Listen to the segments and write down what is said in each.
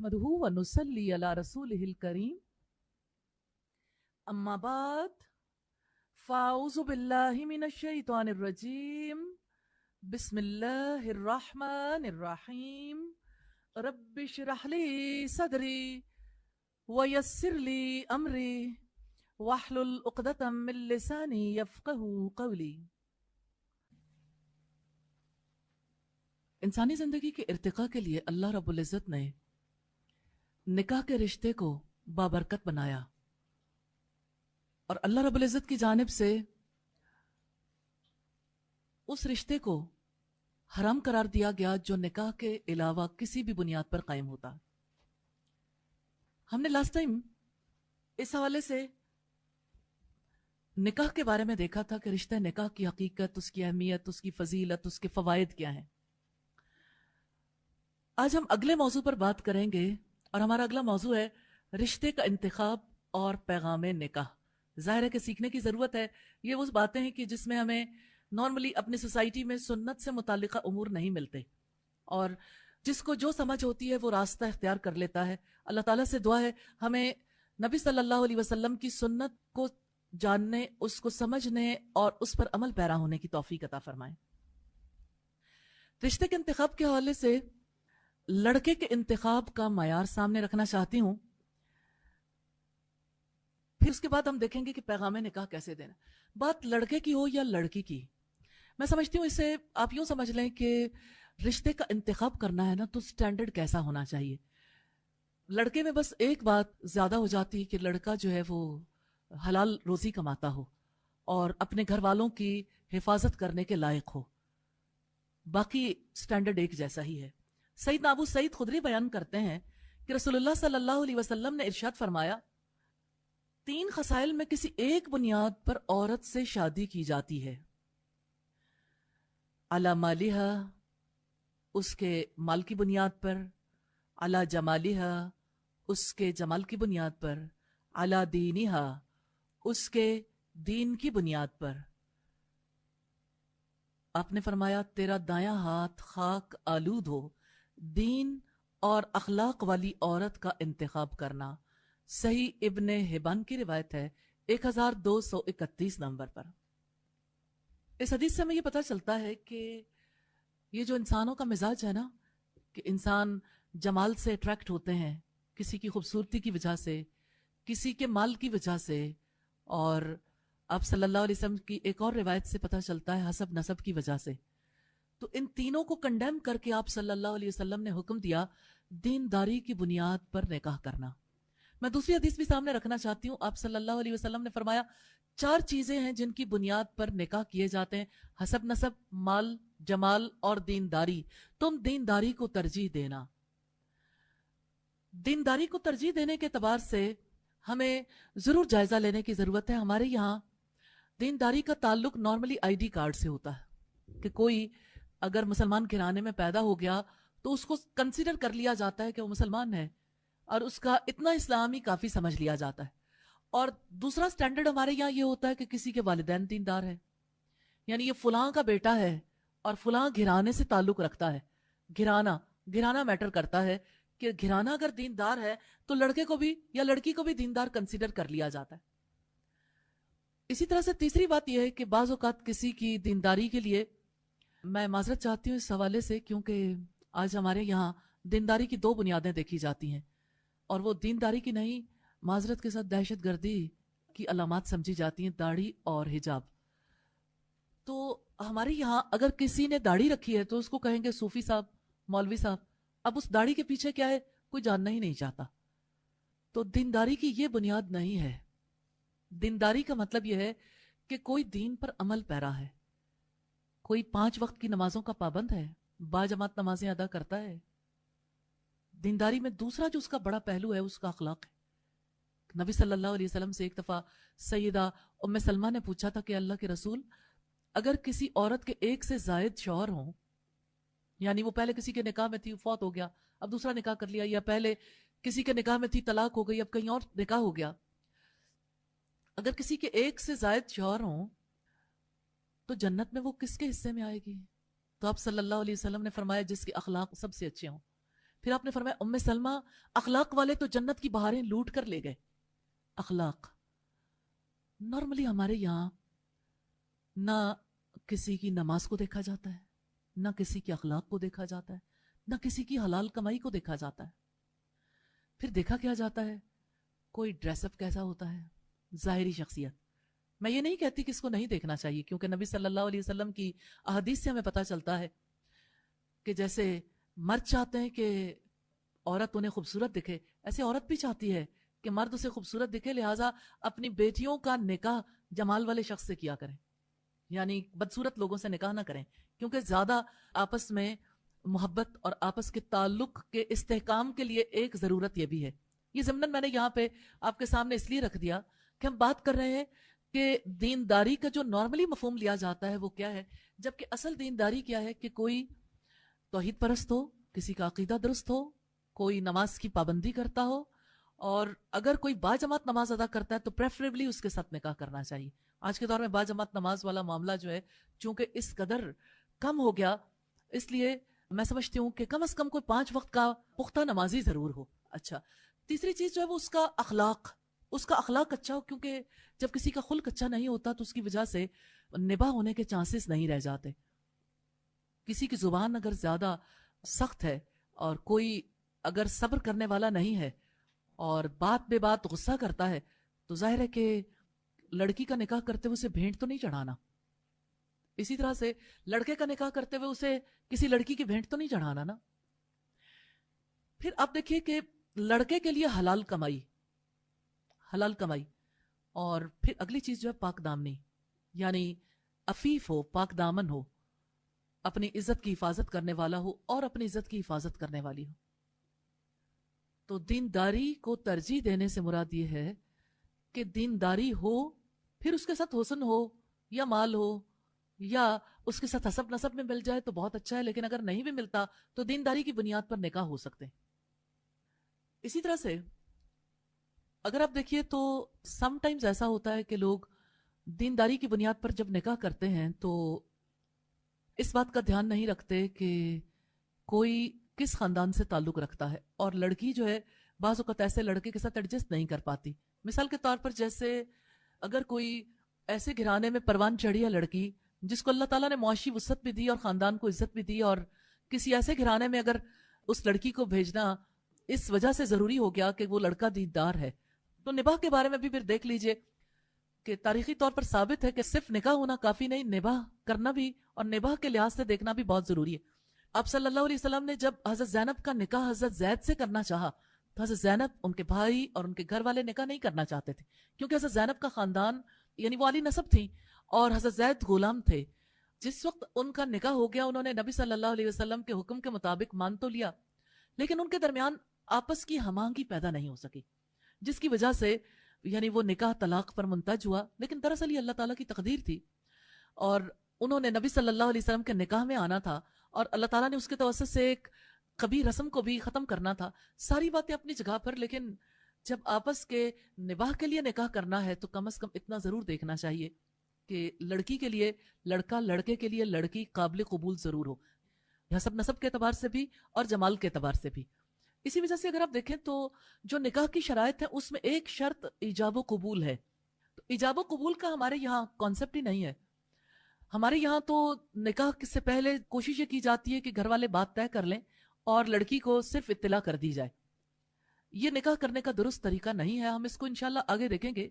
نحمدہ ونصلی علی رسولہ الکریم اما بعد فاعوذ باللہ من الشیطان الرجیم بسم اللہ الرحمن الرحیم رب اشرح لی صدری ویسر لی امری واحلل عقدۃ من لسانی یفقہوا قولی۔ انسانی زندگی کے ارتقاء کے لیے اللہ رب العزت نے نکاح کے رشتے کو بابرکت بنایا، اور اللہ رب العزت کی جانب سے اس رشتے کو حرام قرار دیا گیا جو نکاح کے علاوہ کسی بھی بنیاد پر قائم ہوتا۔ ہم نے لاسٹ ٹائم اس حوالے سے نکاح کے بارے میں دیکھا تھا کہ رشتہ نکاح کی حقیقت، اس کی اہمیت، اس کی فضیلت، اس کے فوائد کیا ہیں۔ آج ہم اگلے موضوع پر بات کریں گے، اور ہمارا اگلا موضوع ہے رشتے کا انتخاب اور پیغام نکاح۔ ظاہر ہے کہ سیکھنے کی ضرورت ہے۔ یہ وہ باتیں ہیں کہ جس میں ہمیں نارملی اپنی سوسائٹی میں سنت سے متعلقہ امور نہیں ملتے، اور جس کو جو سمجھ ہوتی ہے وہ راستہ اختیار کر لیتا ہے۔ اللہ تعالیٰ سے دعا ہے ہمیں نبی صلی اللہ علیہ وسلم کی سنت کو جاننے، اس کو سمجھنے اور اس پر عمل پیرا ہونے کی توفیق عطا فرمائے۔ رشتے کے انتخاب کے حوالے سے لڑکے کے انتخاب کا معیار سامنے رکھنا چاہتی ہوں، پھر اس کے بعد ہم دیکھیں گے کہ پیغام نکاح کیسے دینا۔ بات لڑکے کی ہو یا لڑکی کی، میں سمجھتی ہوں اسے آپ یوں سمجھ لیں کہ رشتے کا انتخاب کرنا ہے نا تو سٹینڈرڈ کیسا ہونا چاہیے۔ لڑکے میں بس ایک بات زیادہ ہو جاتی کہ لڑکا جو ہے وہ حلال روزی کماتا ہو اور اپنے گھر والوں کی حفاظت کرنے کے لائق ہو، باقی سٹینڈرڈ ایک جیسا ہی ہے۔ سیدنا ابو سعید خدری بیان کرتے ہیں کہ رسول اللہ صلی اللہ علیہ وسلم نے ارشاد فرمایا، 3 خصائل میں کسی ایک بنیاد پر عورت سے شادی کی جاتی ہے: علی مالہا، اس کے مال کی بنیاد پر، علی جمالہا، اس کے جمال کی بنیاد پر، علی دینہا، اس کے دین کی بنیاد پر۔ آپ نے فرمایا تیرا دایاں ہاتھ خاک آلود ہو دین اور اخلاق والی عورت کا انتخاب کرنا۔ صحیح ابن حبان کی روایت ہے 1231 نمبر پر۔ اس حدیث سے ہمیں یہ پتہ چلتا ہے کہ یہ جو انسانوں کا مزاج ہے نا، کہ انسان جمال سے اٹریکٹ ہوتے ہیں، کسی کی خوبصورتی کی وجہ سے، کسی کے مال کی وجہ سے، اور آپ صلی اللہ علیہ وسلم کی ایک اور روایت سے پتہ چلتا ہے حسب نسب کی وجہ سے۔ تو ان تینوں کو کنڈیم کر کے آپ صلی اللہ علیہ وسلم نے حکم دیا دینداری کی بنیاد پر نکاح کرنا۔ میں دوسری حدیث بھی سامنے رکھنا چاہتی ہوں۔ آپ صلی اللہ علیہ وسلم نے فرمایا 4 چیزیں ہیں جن کی بنیاد پر نکاح کیے جاتے ہیں: حسب نسب، مال، جمال اور دینداری۔ تم دینداری کو ترجیح دینا۔ دینداری کو ترجیح دینے کے اعتبار سے ہمیں ضرور جائزہ لینے کی ضرورت ہے۔ ہمارے یہاں دینداری کا تعلق نارملی آئی ڈی کارڈ سے ہوتا ہے کہ کوئی اگر مسلمان گھرانے میں پیدا ہو گیا تو اس کو کنسیڈر کر لیا جاتا ہے کہ وہ مسلمان ہے، اور اس کا اتنا اسلامی کافی سمجھ لیا جاتا ہے۔ اور دوسرا سٹینڈرڈ ہمارے یہاں یہ ہوتا ہے کہ کسی کے والدین دیندار ہیں، یعنی یہ فلاں کا بیٹا ہے اور فلاں گھرانے سے تعلق رکھتا ہے۔ گھرانہ میٹر کرتا ہے کہ گھرانہ اگر دیندار ہے تو لڑکے کو بھی یا لڑکی کو بھی دیندار کنسیڈر کر لیا جاتا ہے۔ اسی طرح سے تیسری بات یہ ہے کہ بعض اوقات کسی کی دینداری کے لیے، میں معذرت چاہتی ہوں اس حوالے سے کیونکہ آج ہمارے یہاں دینداری کی 2 بنیادیں دیکھی جاتی ہیں، اور وہ دینداری کی نہیں، معذرت کے ساتھ دہشت گردی کی علامات سمجھی جاتی ہیں، داڑھی اور حجاب۔ تو ہمارے یہاں اگر کسی نے داڑھی رکھی ہے تو اس کو کہیں گے صوفی صاحب، مولوی صاحب۔ اب اس داڑھی کے پیچھے کیا ہے کوئی جاننا ہی نہیں چاہتا۔ تو دینداری کی یہ بنیاد نہیں ہے۔ دینداری کا مطلب یہ ہے کہ کوئی دین پر عمل پیرا ہے، کوئی 5 وقت کی نمازوں کا پابند ہے، باجماعت نمازیں ادا کرتا ہے۔ دینداری میں دوسرا جو اس کا بڑا پہلو ہے اس کا اخلاق ہے۔ نبی صلی اللہ علیہ وسلم سے ایک دفعہ سیدہ ام سلمہ نے پوچھا تھا کہ اللہ کے رسول، اگر کسی عورت کے 1 سے زائد شوہر ہوں، یعنی وہ پہلے کسی کے نکاح میں تھی، فوت ہو گیا، اب دوسرا نکاح کر لیا، یا پہلے کسی کے نکاح میں تھی، طلاق ہو گئی، اب کہیں اور نکاح ہو گیا، اگر کسی کے 1 سے زائد شوہر ہوں تو جنت میں وہ کس کے حصے میں آئے گی؟ تو آپ صلی اللہ علیہ وسلم نے فرمایا جس کے اخلاق سب سے اچھے ہوں۔ پھر آپ نے فرمایا ام سلمہ اخلاق والے تو جنت کی بہاریں لوٹ کر لے گئے. اخلاق نارملی ہمارے یہاں نہ کسی کی نماز کو دیکھا جاتا ہے، نہ کسی کے اخلاق کو دیکھا جاتا ہے، نہ کسی کی حلال کمائی کو دیکھا جاتا ہے. پھر دیکھا کیا جاتا ہے؟ کوئی ڈریس اپ کیسا ہوتا ہے، ظاہری شخصیت. میں یہ نہیں کہتی کہ اس کو نہیں دیکھنا چاہیے، کیونکہ نبی صلی اللہ علیہ وسلم کی احادیث سے ہمیں پتہ چلتا ہے کہ جیسے مرد چاہتے ہیں کہ عورت انہیں خوبصورت دکھے، ایسے عورت بھی چاہتی ہے کہ مرد اسے خوبصورت دکھے، لہٰذا اپنی بیٹیوں کا نکاح جمال والے شخص سے کیا کریں، یعنی بدصورت لوگوں سے نکاح نہ کریں، کیونکہ زیادہ آپس میں محبت اور آپس کے تعلق کے استحکام کے لیے ایک ضرورت یہ بھی ہے. یہ ضمناً میں نے یہاں پہ آپ کے سامنے اس لیے رکھ دیا کہ ہم بات کر رہے ہیں کہ دینداری کا جو نارملی مفہوم لیا جاتا ہے وہ کیا ہے، جبکہ اصل دینداری کیا ہے کہ کوئی توحید پرست ہو، کسی کا عقیدہ درست ہو، کوئی نماز کی پابندی کرتا ہو، اور اگر کوئی باجماعت نماز ادا کرتا ہے تو پریفریبلی اس کے ساتھ نکاح کرنا چاہیے. آج کے دور میں باجماعت نماز والا معاملہ جو ہے چونکہ اس قدر کم ہو گیا، اس لیے میں سمجھتی ہوں کہ کم از کم کوئی 5 وقت کا پختہ نمازی ضرور ہو. اچھا، تیسری چیز جو ہے وہ اس کا اخلاق اچھا ہو، کیونکہ جب کسی کا خلق اچھا نہیں ہوتا تو اس کی وجہ سے نباہ ہونے کے چانسز نہیں رہ جاتے. کسی کی زبان اگر زیادہ سخت ہے اور کوئی اگر صبر کرنے والا نہیں ہے اور بات بے بات غصہ کرتا ہے تو ظاہر ہے کہ لڑکی کا نکاح کرتے ہوئے اسے بھینٹ تو نہیں چڑھانا. اسی طرح سے لڑکے کا نکاح کرتے ہوئے اسے کسی لڑکی کی بھینٹ تو نہیں چڑھانا نا. پھر آپ دیکھیے کہ لڑکے کے لیے حلال کمائی، اور پھر اگلی چیز جو ہے پاک دامنی، یعنی عفیف ہو، پاک دامن ہو، اپنی عزت کی حفاظت کرنے والا ہو اور اپنی عزت کی حفاظت کرنے والی ہو. تو دینداری کو ترجیح دینے سے مراد یہ ہے کہ دینداری ہو، پھر اس کے ساتھ حسن ہو یا مال ہو یا اس کے ساتھ حسب نسب میں مل جائے تو بہت اچھا ہے، لیکن اگر نہیں بھی ملتا تو دینداری کی بنیاد پر نکاح ہو سکتے ہیں. اسی طرح سے اگر آپ دیکھیے تو سم ٹائمز ایسا ہوتا ہے کہ لوگ دینداری کی بنیاد پر جب نکاح کرتے ہیں تو اس بات کا دھیان نہیں رکھتے کہ کوئی کس خاندان سے تعلق رکھتا ہے، اور لڑکی جو ہے بعض اوقات ایسے لڑکے کے ساتھ ایڈجسٹ نہیں کر پاتی. مثال کے طور پر جیسے اگر کوئی ایسے گھرانے میں پروان چڑھی ہے لڑکی جس کو اللہ تعالیٰ نے معاشی وسعت بھی دی اور خاندان کو عزت بھی دی، اور کسی ایسے گھرانے میں اگر اس لڑکی کو بھیجنا اس وجہ سے ضروری ہو گیا کہ وہ لڑکا دیندار ہے، تو نباہ کے بارے میں بھی پھر دیکھ لیجئے کہ تاریخی طور پر ثابت ہے کہ صرف نکاح ہونا کافی نہیں، نباہ کرنا بھی اور نباہ کے لحاظ سے دیکھنا بھی بہت ضروری ہے. آپ صلی اللہ علیہ وسلم نے جب حضرت زینب کا نکاح حضرت زید سے کرنا چاہا تو حضرت زینب، ان کے بھائی اور ان کے گھر والے نکاح نہیں کرنا چاہتے تھے، کیونکہ حضرت زینب کا خاندان یعنی وہ عالی نسب تھی اور حضرت زید غلام تھے. جس وقت ان کا نکاح ہو گیا انہوں نے نبی صلی اللہ علیہ وسلم کے حکم کے مطابق مان تو لیا، لیکن ان کے درمیان آپس کی ہم آہنگی پیدا نہیں ہو سکی، جس کی وجہ سے یعنی وہ نکاح طلاق پر منتج ہوا. لیکن دراصل یہ اللہ تعالیٰ کی تقدیر تھی اور انہوں نے نبی صلی اللہ علیہ وسلم کے نکاح میں آنا تھا اور اللہ تعالیٰ نے اس کے توسط سے ایک کبھی رسم کو بھی ختم کرنا تھا. ساری باتیں اپنی جگہ پر، لیکن جب آپس کے نباہ کے لیے نکاح کرنا ہے تو کم از کم اتنا ضرور دیکھنا چاہیے کہ لڑکی کے لیے لڑکا، لڑکے کے لیے لڑکی قابل قبول ضرور ہو، حسب نسب کے اعتبار سے بھی اور جمال کے اعتبار سے بھی. اسی وجہ سے اگر آپ دیکھیں تو جو نکاح کی شرائط ہے اس میں ایک شرط ایجاب و قبول ہے. تو ایجاب و قبول کا ہمارے یہاں کانسیپٹ ہی نہیں ہے. ہمارے یہاں تو نکاح سے پہلے کوشش یہ کی جاتی ہے کہ گھر والے بات طے کر لیں اور لڑکی کو صرف اطلاع کر دی جائے. یہ نکاح کرنے کا درست طریقہ نہیں ہے، ہم اس کو انشاءاللہ آگے دیکھیں گے.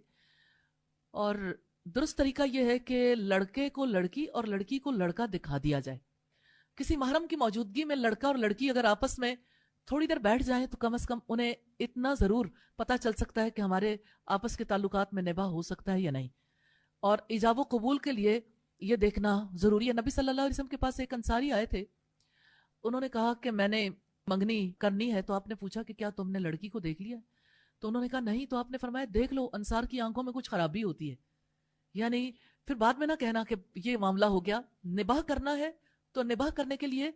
اور درست طریقہ یہ ہے کہ لڑکے کو لڑکی اور لڑکی کو لڑکا دکھا دیا جائے. کسی محرم کی موجودگی میں لڑکا اور لڑکی اگر آپس میں تھوڑی دیر بیٹھ جائیں تو کم از کم انہیں اتنا ضرور پتہ چل سکتا ہے کہ ہمارے آپس کے تعلقات میں نباہ ہو سکتا ہے یا نہیں. اور ایجاب و قبول کے لیے یہ دیکھنا ضروری ہے. نبی صلی اللہ علیہ وسلم کے پاس ایک انصاری آئے تھے، انہوں نے کہا کہ میں نے منگنی کرنی ہے. تو آپ نے پوچھا کہ کیا تم نے لڑکی کو دیکھ لیا؟ تو انہوں نے کہا نہیں. تو آپ نے فرمایا دیکھ لو، انصار کی آنکھوں میں کچھ خرابی ہوتی ہے. یعنی پھر بعد میں نہ کہنا کہ یہ معاملہ ہو گیا. نباہ کرنا ہے تو نباہ کرنے کے لیے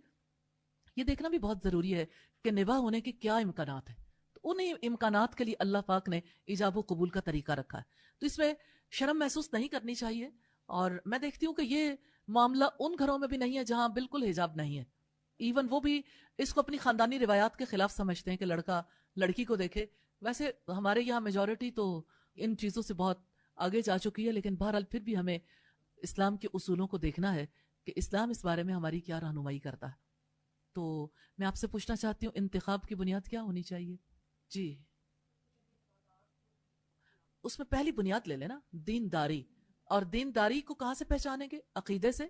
یہ دیکھنا بھی بہت ضروری ہے کہ نباہ ہونے کے کیا امکانات ہیں. تو ان امکانات کے لیے اللہ پاک نے ایجاب و قبول کا طریقہ رکھا ہے. تو اس میں شرم محسوس نہیں کرنی چاہیے. اور میں دیکھتی ہوں کہ یہ معاملہ ان گھروں میں بھی نہیں ہے جہاں بالکل حجاب نہیں ہے. ایون وہ بھی اس کو اپنی خاندانی روایات کے خلاف سمجھتے ہیں کہ لڑکا لڑکی کو دیکھے. ویسے ہمارے یہاں میجورٹی تو ان چیزوں سے بہت آگے جا چکی ہے، لیکن بہرحال پھر بھی ہمیں اسلام کے اصولوں کو دیکھنا ہے کہ اسلام اس بارے میں ہماری کیا رہنمائی کرتا ہے. تو میں آپ سے پوچھنا چاہتی ہوں انتخاب کی بنیاد کیا ہونی چاہیے؟ جی، اس میں پہلی بنیاد لے لینا دینداری. اور دینداری کو کہاں سے پہچانیں گے؟ عقیدے سے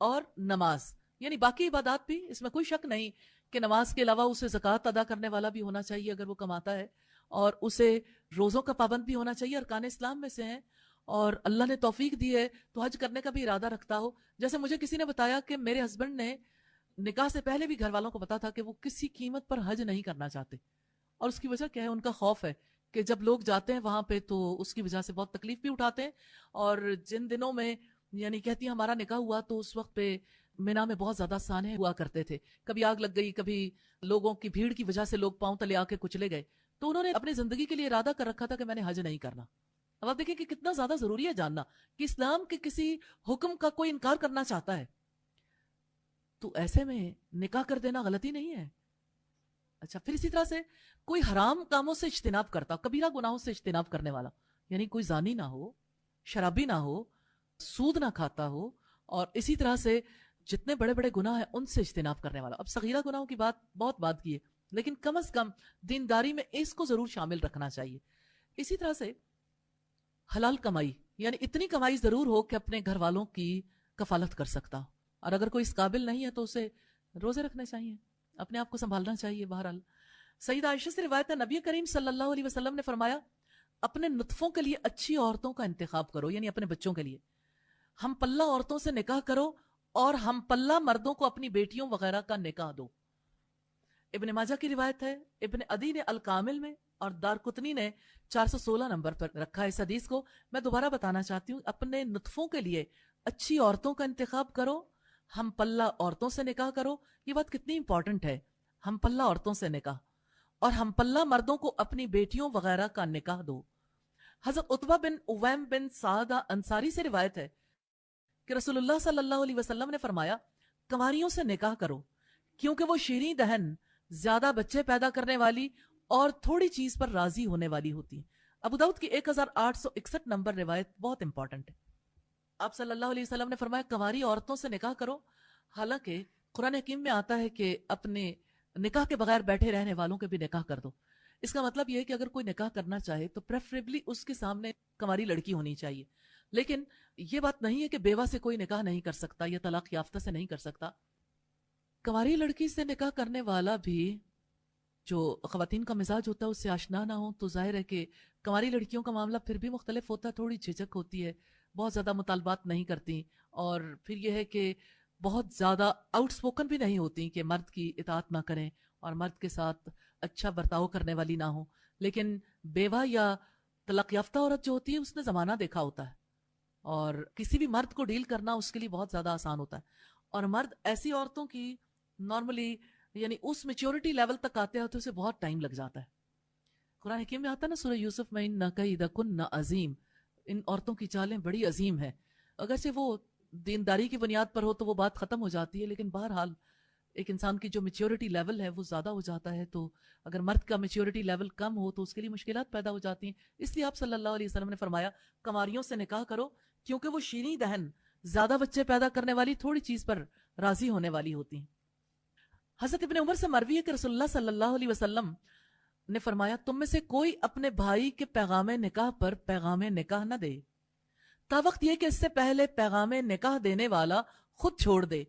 اور نماز. یعنی باقی عبادات بھی، اس میں کوئی شک نہیں کہ نماز کے علاوہ اسے زکوٰۃ ادا کرنے والا بھی ہونا چاہیے اگر وہ کماتا ہے، اور اسے روزوں کا پابند بھی ہونا چاہیے، ارکان اسلام میں سے ہیں. اور اللہ نے توفیق دی ہے تو حج کرنے کا بھی ارادہ رکھتا ہو. جیسے مجھے کسی نے بتایا کہ میرے ہسبینڈ نے نکاح سے پہلے بھی گھر والوں کو پتا تھا کہ وہ کسی قیمت پر حج نہیں کرنا چاہتے، اور اس کی وجہ کیا ہے؟ ان کا خوف ہے کہ جب لوگ جاتے ہیں وہاں پہ تو اس کی وجہ سے بہت تکلیف بھی اٹھاتے ہیں. اور جن دنوں میں یعنی کہتی ہیں ہمارا نکاح ہوا تو اس وقت پہ مینا میں بہت زیادہ سانے ہوا کرتے تھے، کبھی آگ لگ گئی، کبھی لوگوں کی بھیڑ کی وجہ سے لوگ پاؤں تلے آ کے کچلے گئے. تو انہوں نے اپنی زندگی کے لیے ارادہ کر رکھا تھا کہ میں نے حج نہیں کرنا. اب آپ دیکھیں کہ کتنا زیادہ ضروری ہے جاننا کہ اسلام کے کسی حکم کا کوئی انکار کرنا چاہتا ہے تو ایسے میں نکاح کر دینا غلطی نہیں ہے. اچھا، پھر اسی طرح سے کوئی حرام کاموں سے اجتناب کرتا، کبیرہ گناہوں سے اجتناب کرنے والا، یعنی کوئی زانی نہ ہو، شرابی نہ ہو، سود نہ کھاتا ہو، اور اسی طرح سے جتنے بڑے بڑے گناہ ہیں ان سے اجتناب کرنے والا. اب صغیرہ گناہوں کی بہت بات کی ہے، لیکن کم از کم دینداری میں اس کو ضرور شامل رکھنا چاہیے. اسی طرح سے حلال کمائی، یعنی اتنی کمائی ضرور ہو کہ اپنے گھر والوں کی کفالت کر سکتا ہو، اور اگر کوئی اس قابل نہیں ہے تو اسے روزے رکھنے چاہیے، اپنے آپ کو سنبھالنا چاہیے. بہرحال سیدہ عائشہ سے روایت ہے نبی کریم صلی اللہ علیہ وسلم نے فرمایا اپنے نطفوں کے لیے اچھی عورتوں کا انتخاب کرو، یعنی اپنے بچوں کے لیے. ہم پلہ عورتوں سے نکاح کرو اور ہم پلہ مردوں کو اپنی بیٹیوں وغیرہ کا نکاح دو. ابن ماجہ کی روایت ہے، ابن عدی نے الکامل میں اور دارقطنی نے 416 نمبر پر رکھا ہے اس حدیث کو. میں دوبارہ بتانا چاہتی ہوں، اپنے نطفوں کے لیے اچھی عورتوں کا انتخاب کرو، ہم پلہ عورتوں سے نکاح کرو. یہ بات کتنی امپورٹنٹ ہے، ہم پلہ عورتوں سے نکاح، اور ہم پلہ مردوں کو اپنی بیٹیوں وغیرہ کا نکاح دو. حضرت عتبہ بن اویم بن سعدہ انصاری سے روایت ہے کہ رسول اللہ صلی اللہ علیہ وسلم نے فرمایا کنواریوں سے نکاح کرو کیونکہ وہ شیریں دہن، زیادہ بچے پیدا کرنے والی اور تھوڑی چیز پر راضی ہونے والی ہوتی ہیں. ابو داؤد کی 1861 نمبر روایت بہت امپورٹنٹ ہے. آپ صلی اللہ علیہ وسلم نے فرمایا کنواری عورتوں سے نکاح کرو. حالانکہ قرآن حکیم میں آتا ہے کہ اپنے نکاح کے بغیر بیٹھے رہنے والوں کے بھی نکاح کر دو. اس کا مطلب یہ ہے کہ اگر کوئی نکاح کرنا چاہے تو پریفریبلی اس کے سامنے کنواری لڑکی ہونی چاہیے. لیکن یہ بات نہیں ہے کہ بیوہ سے کوئی نکاح نہیں کر سکتا یا طلاق یافتہ سے نہیں کر سکتا. کنواری لڑکی سے نکاح کرنے والا بھی جو خواتین کا مزاج ہوتا ہے اس سے آشنا نہ ہو تو ظاہر ہے کہ کنواری لڑکیوں کا معاملہ پھر بھی مختلف ہوتا ہے، تھوڑی جھجک ہوتی ہے، بہت زیادہ مطالبات نہیں کرتی، اور پھر یہ ہے کہ بہت زیادہ آؤٹ سپوکن بھی نہیں ہوتی کہ مرد کی اطاعت نہ کریں اور مرد کے ساتھ اچھا برتاؤ کرنے والی نہ ہو. لیکن بیوہ یا طلاق یافتہ عورت جو ہوتی ہے اس نے زمانہ دیکھا ہوتا ہے، اور کسی بھی مرد کو ڈیل کرنا اس کے لیے بہت زیادہ آسان ہوتا ہے. اور مرد ایسی عورتوں کی نارملی یعنی اس میچورٹی لیول تک آتے ہوتے اسے بہت ٹائم لگ جاتا ہے. قرآن حکیم میں آتا ہے نا سورہ یوسف میں اِنَّ کَیْدَکُنَّ عظیم، ان عورتوں کی چالیں بڑی عظیم ہیں. اگرچہ وہ دینداری کی بنیاد پر ہو تو وہ بات ختم ہو جاتی ہے، لیکن بہرحال ایک انسان کی جو میچورٹی لیول ہے وہ زیادہ ہو جاتا ہے، تو اگر مرد کا میچورٹی لیول کم ہو تو اس کے لیے مشکلات پیدا ہو جاتی ہیں. اس لیے آپ صلی اللہ علیہ وسلم نے فرمایا کنواریوں سے نکاح کرو کیونکہ وہ شیریں دہن، زیادہ بچے پیدا کرنے والی، تھوڑی چیز پر راضی ہونے والی ہوتی ہیں. حضرت ابن عمر سے مروی ہے کہ رسول اللہ صلی اللہ علیہ وسلم نے فرمایا تم میں سے کوئی اپنے بھائی کے پیغام نکاح پر پیغام نکاح نہ دے تا وقت یہ کہ اس سے پہلے پیغام نکاح دینے والا خود چھوڑ دے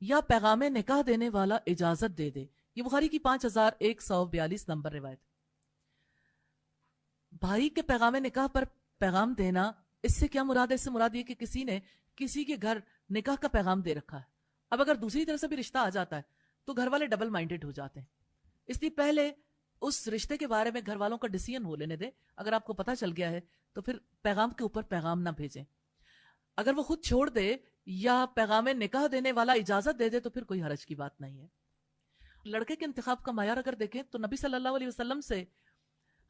یا پیغام نکاح دینے والا اجازت دے دے. یہ بخاری کی 5142 نمبر روایت. بھائی کے پیغام نکاح پر پیغام دینا، اس سے کیا مراد ہے؟ اس سے مراد یہ کہ کسی نے کسی کے گھر نکاح کا پیغام دے رکھا ہے. اب اگر دوسری طرف سے بھی رشتہ آ جاتا ہے تو گھر والے ڈبل مائنڈڈ ہو جاتے ہیں، اس لیے پہلے اس رشتے کے بارے میں گھر والوں کا ڈیسیژن ہو لینے دیں. اگر آپ کو پتہ چل گیا ہے تو پھر پیغام کے اوپر پیغام نہ بھیجیں. اگر وہ خود چھوڑ دے یا پیغام نکاح دینے والا اجازت دے دے تو پھر کوئی حرج کی بات نہیں ہے. لڑکے کے انتخاب کا معیار اگر دیکھیں تو نبی صلی اللہ علیہ وسلم سے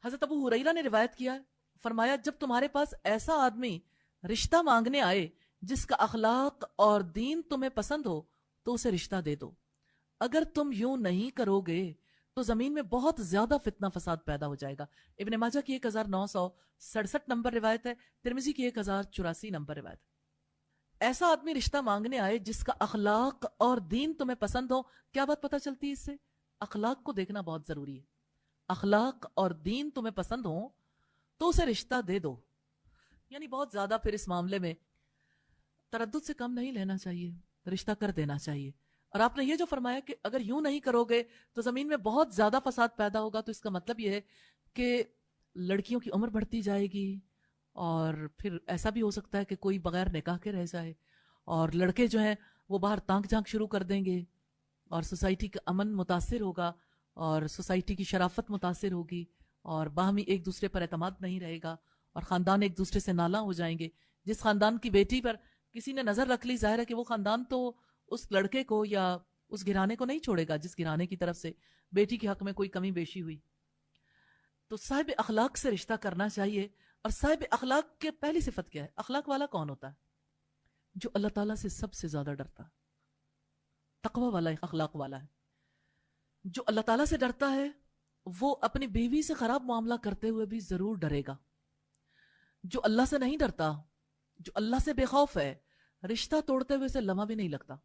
حضرت ابو ہریرہ نے روایت کیا، فرمایا جب تمہارے پاس ایسا آدمی رشتہ مانگنے آئے جس کا اخلاق اور دین تمہیں پسند ہو تو اسے رشتہ دے دو. اگر تم یوں نہیں کرو گے تو زمین میں بہت زیادہ فتنہ فساد پیدا ہو جائے گا. ابن ماجہ کی 1967 نمبر روایت ہے, ترمذی کی 1084 نمبر روایت ہے. ایسا آدمی رشتہ مانگنے آئے جس کا اخلاق اور دین تمہیں پسند ہو. کیا بات پتہ چلتی ہے اس سے؟ اخلاق کو دیکھنا بہت ضروری ہے. اخلاق اور دین تمہیں پسند ہو تو اسے رشتہ دے دو. یعنی بہت زیادہ پھر اس معاملے میں تردد سے کم نہیں لینا چاہیے, رشتہ کر دینا چاہیے. اور آپ نے یہ جو فرمایا کہ اگر یوں نہیں کرو گے تو زمین میں بہت زیادہ فساد پیدا ہوگا, تو اس کا مطلب یہ ہے کہ لڑکیوں کی عمر بڑھتی جائے گی, اور پھر ایسا بھی ہو سکتا ہے کہ کوئی بغیر نکاح کے رہ جائے, اور لڑکے جو ہیں وہ باہر تانک جھانک شروع کر دیں گے, اور سوسائٹی کا امن متاثر ہوگا, اور سوسائٹی کی شرافت متاثر ہوگی, اور باہمی ایک دوسرے پر اعتماد نہیں رہے گا, اور خاندان ایک دوسرے سے نالاں ہو جائیں گے. جس خاندان کی بیٹی پر کسی نے نظر رکھ لی, ظاہر ہے کہ وہ خاندان تو اس لڑکے کو یا اس گھرانے کو نہیں چھوڑے گا جس گھرانے کی طرف سے بیٹی کے حق میں کوئی کمی بیشی ہوئی. تو صاحب اخلاق سے رشتہ کرنا چاہیے. اور صاحب اخلاق کے پہلی صفت کیا ہے؟ اخلاق والا کون ہوتا ہے؟ جو اللہ تعالیٰ سے سب سے زیادہ ڈرتا ہے. تقوی والا اخلاق والا ہے. جو اللہ تعالیٰ سے ڈرتا ہے وہ اپنی بیوی سے خراب معاملہ کرتے ہوئے بھی ضرور ڈرے گا. جو اللہ سے نہیں ڈرتا, جو اللہ سے بے خوف ہے, رشتہ توڑتے ہوئے اسے لمحہ بھی نہیں لگتا.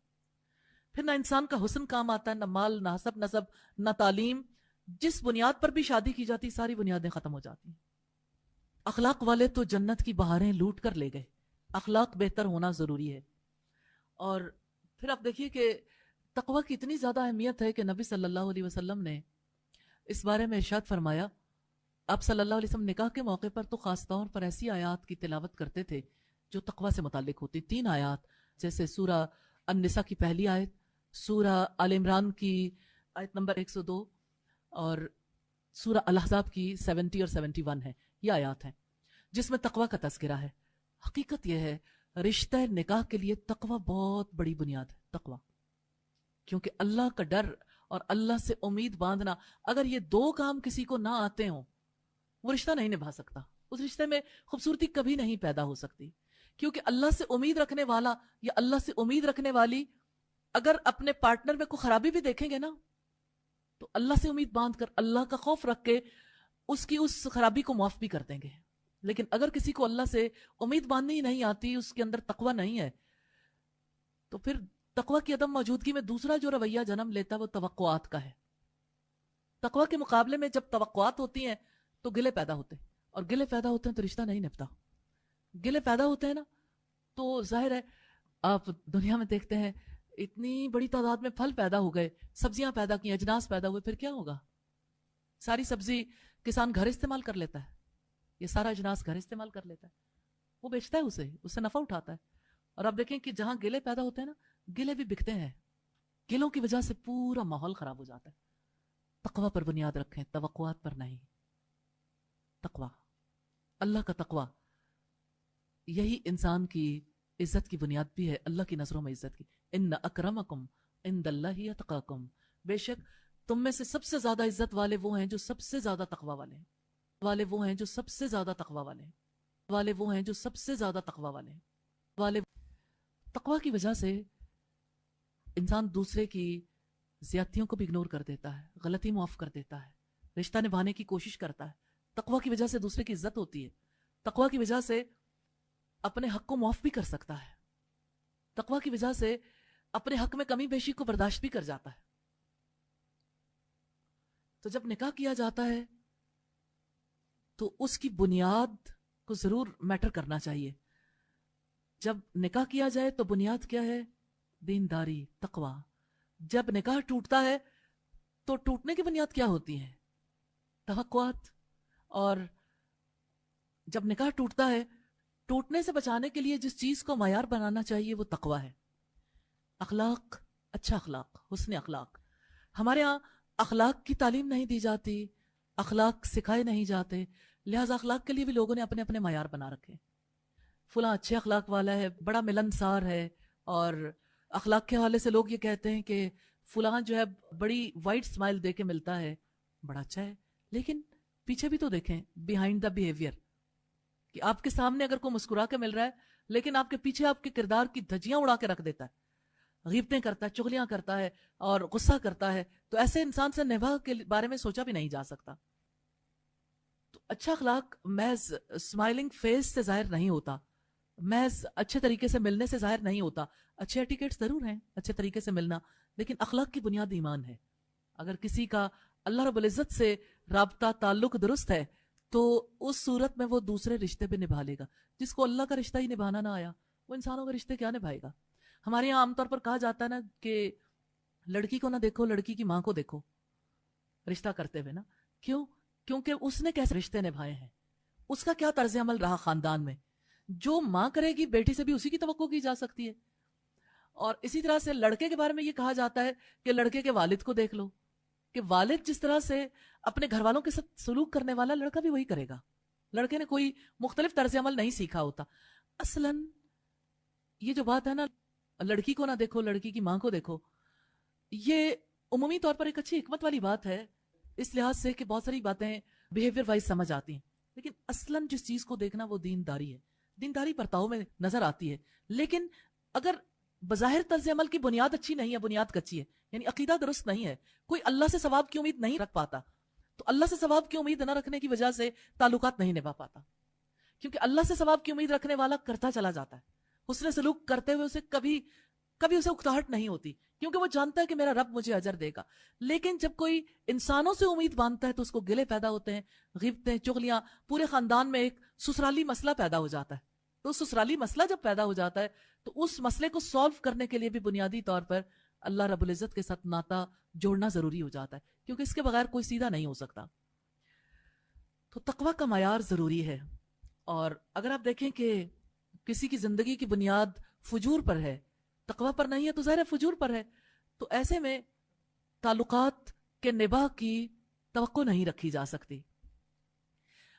پھر نہ انسان کا حسن کام آتا ہے, نہ مال, نہ حسب نسب, نہ تعلیم. جس بنیاد پر بھی شادی کی جاتی ساری بنیادیں ختم ہو جاتی ہیں. اخلاق والے تو جنت کی بہاریں لوٹ کر لے گئے. اخلاق بہتر ہونا ضروری ہے. اور پھر آپ دیکھیے کہ تقوی کی اتنی زیادہ اہمیت ہے کہ نبی صلی اللہ علیہ وسلم نے اس بارے میں ارشاد فرمایا. آپ صلی اللہ علیہ وسلم نکاح کے موقع پر تو خاص طور پر ایسی آیات کی تلاوت کرتے تھے جو تقوی سے متعلق ہوتی. 3 آیات, جیسے سورہ النساء کی پہلی آیت, سورہ آل عمران کی آیت نمبر 102, اور سورہ الاحزاب کی 70 اور 71 ہے. یہ آیات ہیں جس میں تقوی کا تذکرہ ہے. حقیقت یہ ہے رشتہ نکاح کے لیے تقوی بہت بڑی بنیاد ہے. تقوی, کیونکہ اللہ کا ڈر اور اللہ سے امید باندھنا, اگر یہ 2 کام کسی کو نہ آتے ہوں وہ رشتہ نہیں نبھا سکتا. اس رشتے میں خوبصورتی کبھی نہیں پیدا ہو سکتی. کیونکہ اللہ سے امید رکھنے والا یا اللہ سے امید رکھنے والی اگر اپنے پارٹنر میں کوئی خرابی بھی دیکھیں گے نا, تو اللہ سے امید باندھ کر, اللہ کا خوف رکھ کے اس کی اس خرابی کو معاف بھی کر دیں گے. لیکن اگر کسی کو اللہ سے امید باندھنی ہی نہیں آتی, اس کے اندر تقوی نہیں ہے, تو پھر تقوی کی عدم موجودگی میں دوسرا جو رویہ جنم لیتا ہے وہ توقعات کا ہے. تقوی کے مقابلے میں جب توقعات ہوتی ہیں تو گلے پیدا ہوتے ہیں, اور گلے پیدا ہوتے ہیں تو رشتہ نہیں نبھتا. گلے پیدا ہوتے ہیں نا, تو ظاہر ہے آپ دنیا میں دیکھتے ہیں اتنی بڑی تعداد میں پھل پیدا ہو گئے, سبزیاں پیدا کی, اجناس پیدا ہوئے, پھر کیا ہوگا؟ ساری سبزی کسان گھر استعمال کر لیتا ہے, یہ سارا اجناس گھر استعمال کر لیتا ہے, وہ بیچتا ہے, اس سے نفع اٹھاتا ہے. اور آپ دیکھیں کہ جہاں گلے پیدا ہوتے ہیں نا, گلے بھی بکتے ہیں. گلوں کی وجہ سے پورا ماحول خراب ہو جاتا ہے. تقوی پر بنیاد رکھیں, توقعات پر نہیں. تقوی, اللہ کا تقوی, یہی انسان کی عزت کی بنیاد بھی ہے, اللہ کی نظروں میں عزت کی. ان اکرمکم عند اللہ اتقاکم, بے شک تم میں سے سب سے زیادہ عزت والے وہ ہیں جو سب سے زیادہ تقوی والے ہیں. والے وہ ہیں جو سب سے زیادہ تقوی والے ہیں. والے وہ ہیں جو سب سے زیادہ تقوی والے ہیں. والے تقوی کی وجہ سے انسان دوسرے کی زیادتیوں کو بھی اگنور کر دیتا ہے, غلطی معاف کر دیتا ہے, رشتہ نبھانے کی کوشش کرتا ہے. تقوی کی وجہ سے دوسرے کی عزت ہوتی ہے. تقوی کی وجہ سے اپنے حق کو معاف بھی کر سکتا ہے. تقوی کی وجہ سے اپنے حق میں کمی بیشی کو برداشت بھی کر جاتا ہے. تو جب نکاح کیا جاتا ہے تو اس کی بنیاد کو ضرور میٹر کرنا چاہیے. جب نکاح کیا جائے تو بنیاد کیا ہے؟ دینداری, تقوی. جب نکاح ٹوٹتا ہے تو ٹوٹنے کی بنیاد کیا ہوتی ہے؟ توقعات. اور جب نکاح ٹوٹتا ہے, ٹوٹنے سے بچانے کے لیے جس چیز کو معیار بنانا چاہیے وہ تقوی ہے. اخلاق, اچھا اخلاق, حسن اخلاق. ہمارے ہاں اخلاق کی تعلیم نہیں دی جاتی, اخلاق سکھائے نہیں جاتے, لہٰذا اخلاق کے لیے بھی لوگوں نے اپنے اپنے معیار بنا رکھے. فلاں اچھے اخلاق والا ہے, بڑا ملنسار ہے, اور اخلاق کے حوالے سے لوگ یہ کہتے ہیں کہ فلاں جو ہے بڑی وائٹ سمائل دے کے ملتا ہے, بڑا اچھا ہے. لیکن پیچھے بھی تو دیکھیں, بیہائنڈ دا بیہیویئر, کہ آپ کے سامنے اگر کوئی مسکرا کے مل رہا ہے لیکن آپ کے پیچھے آپ کے کردار کی دھجیاں اڑا کے رکھ دیتا ہے, غیبتیں کرتا ہے، چغلیاں کرتا ہے اور غصہ کرتا ہے، تو ایسے انسان سے نباہ کے بارے میں سوچا بھی نہیں جا سکتا. تو اچھا اخلاق محض اسمائلنگ فیس سے ظاہر نہیں ہوتا، محض اچھے طریقے سے ملنے سے ظاہر نہیں ہوتا. اچھے ایٹیکیٹس ضرور ہیں، اچھے طریقے سے ملنا، لیکن اخلاق کی بنیاد ایمان ہے. اگر کسی کا اللہ رب العزت سے رابطہ تعلق درست ہے تو اس صورت میں وہ دوسرے رشتے بھی نبھا لے گا. جس کو اللہ کا رشتہ ہی نبھانا نہ آیا وہ انسانوں کے رشتے کیا نبھائے گا؟ ہمارے یہاں عام طور پر کہا جاتا ہے نا کہ لڑکی کو نہ دیکھو، لڑکی کی ماں کو دیکھو رشتہ کرتے ہوئے نا. کیوں؟ کیونکہ اس نے کیسے رشتے نبھائے ہیں، اس کا کیا طرز عمل رہا خاندان میں. جو ماں کرے گی بیٹی سے بھی اسی کی توقع کی جا سکتی ہے. اور اسی طرح سے لڑکے کے بارے میں یہ کہا جاتا ہے کہ لڑکے کے والد کو دیکھ لو، کہ والد جس طرح سے اپنے گھر والوں کے ساتھ سلوک کرنے والا لڑکا بھی وہی کرے گا. لڑکے نے کوئی مختلف طرز عمل نہیں سیکھا ہوتا. اصلاً یہ جو بات ہے نا لڑکی کو نہ دیکھو، لڑکی کی ماں کو دیکھو، یہ عمومی طور پر ایک اچھی حکمت والی بات ہے اس لحاظ سے کہ بہت ساری باتیں بیہیویئر وائز سمجھ آتی ہیں. لیکن اصلاً جس چیز کو دیکھنا وہ دینداری ہے. دینداری پرتاؤ میں نظر آتی ہے، لیکن اگر بظاہر طرز عمل کی بنیاد اچھی نہیں ہے، بنیاد کچی ہے، یعنی عقیدہ درست نہیں ہے، کوئی اللہ سے ثواب کی امید نہیں رکھ پاتا، تو اللہ سے ثواب کی امید نہ رکھنے کی وجہ سے تعلقات نہیں نبھا پاتا. کیونکہ اللہ سے ثواب کی امید رکھنے والا کرتا چلا جاتا ہے، حسن سلوک کرتے ہوئے اسے کبھی اسے اکتاہٹ نہیں ہوتی، کیونکہ وہ جانتا ہے کہ میرا رب مجھے اجر دے گا. لیکن جب کوئی انسانوں سے امید باندھتا ہے تو اس کو گلے پیدا ہوتے ہیں، غیبتیں، چغلیاں، پورے خاندان میں ایک سسرالی مسئلہ پیدا ہو جاتا ہے. تو سسرالی مسئلہ جب پیدا ہو جاتا ہے تو اس مسئلے کو سولو کرنے کے لیے بھی بنیادی طور پر اللہ رب العزت کے ساتھ ناتا جوڑنا ضروری ہو جاتا ہے، کیونکہ اس کے بغیر کوئی سیدھا نہیں ہو سکتا. تو تقوی کا معیار ضروری ہے. اور اگر آپ دیکھیں کہ کسی کی زندگی کی بنیاد فجور پر ہے، تقوی پر نہیں ہے، تو ظاہر ہے فجور پر ہے. تو ایسے میں تعلقات کے نباہ کی توقع نہیں رکھی جا سکتی.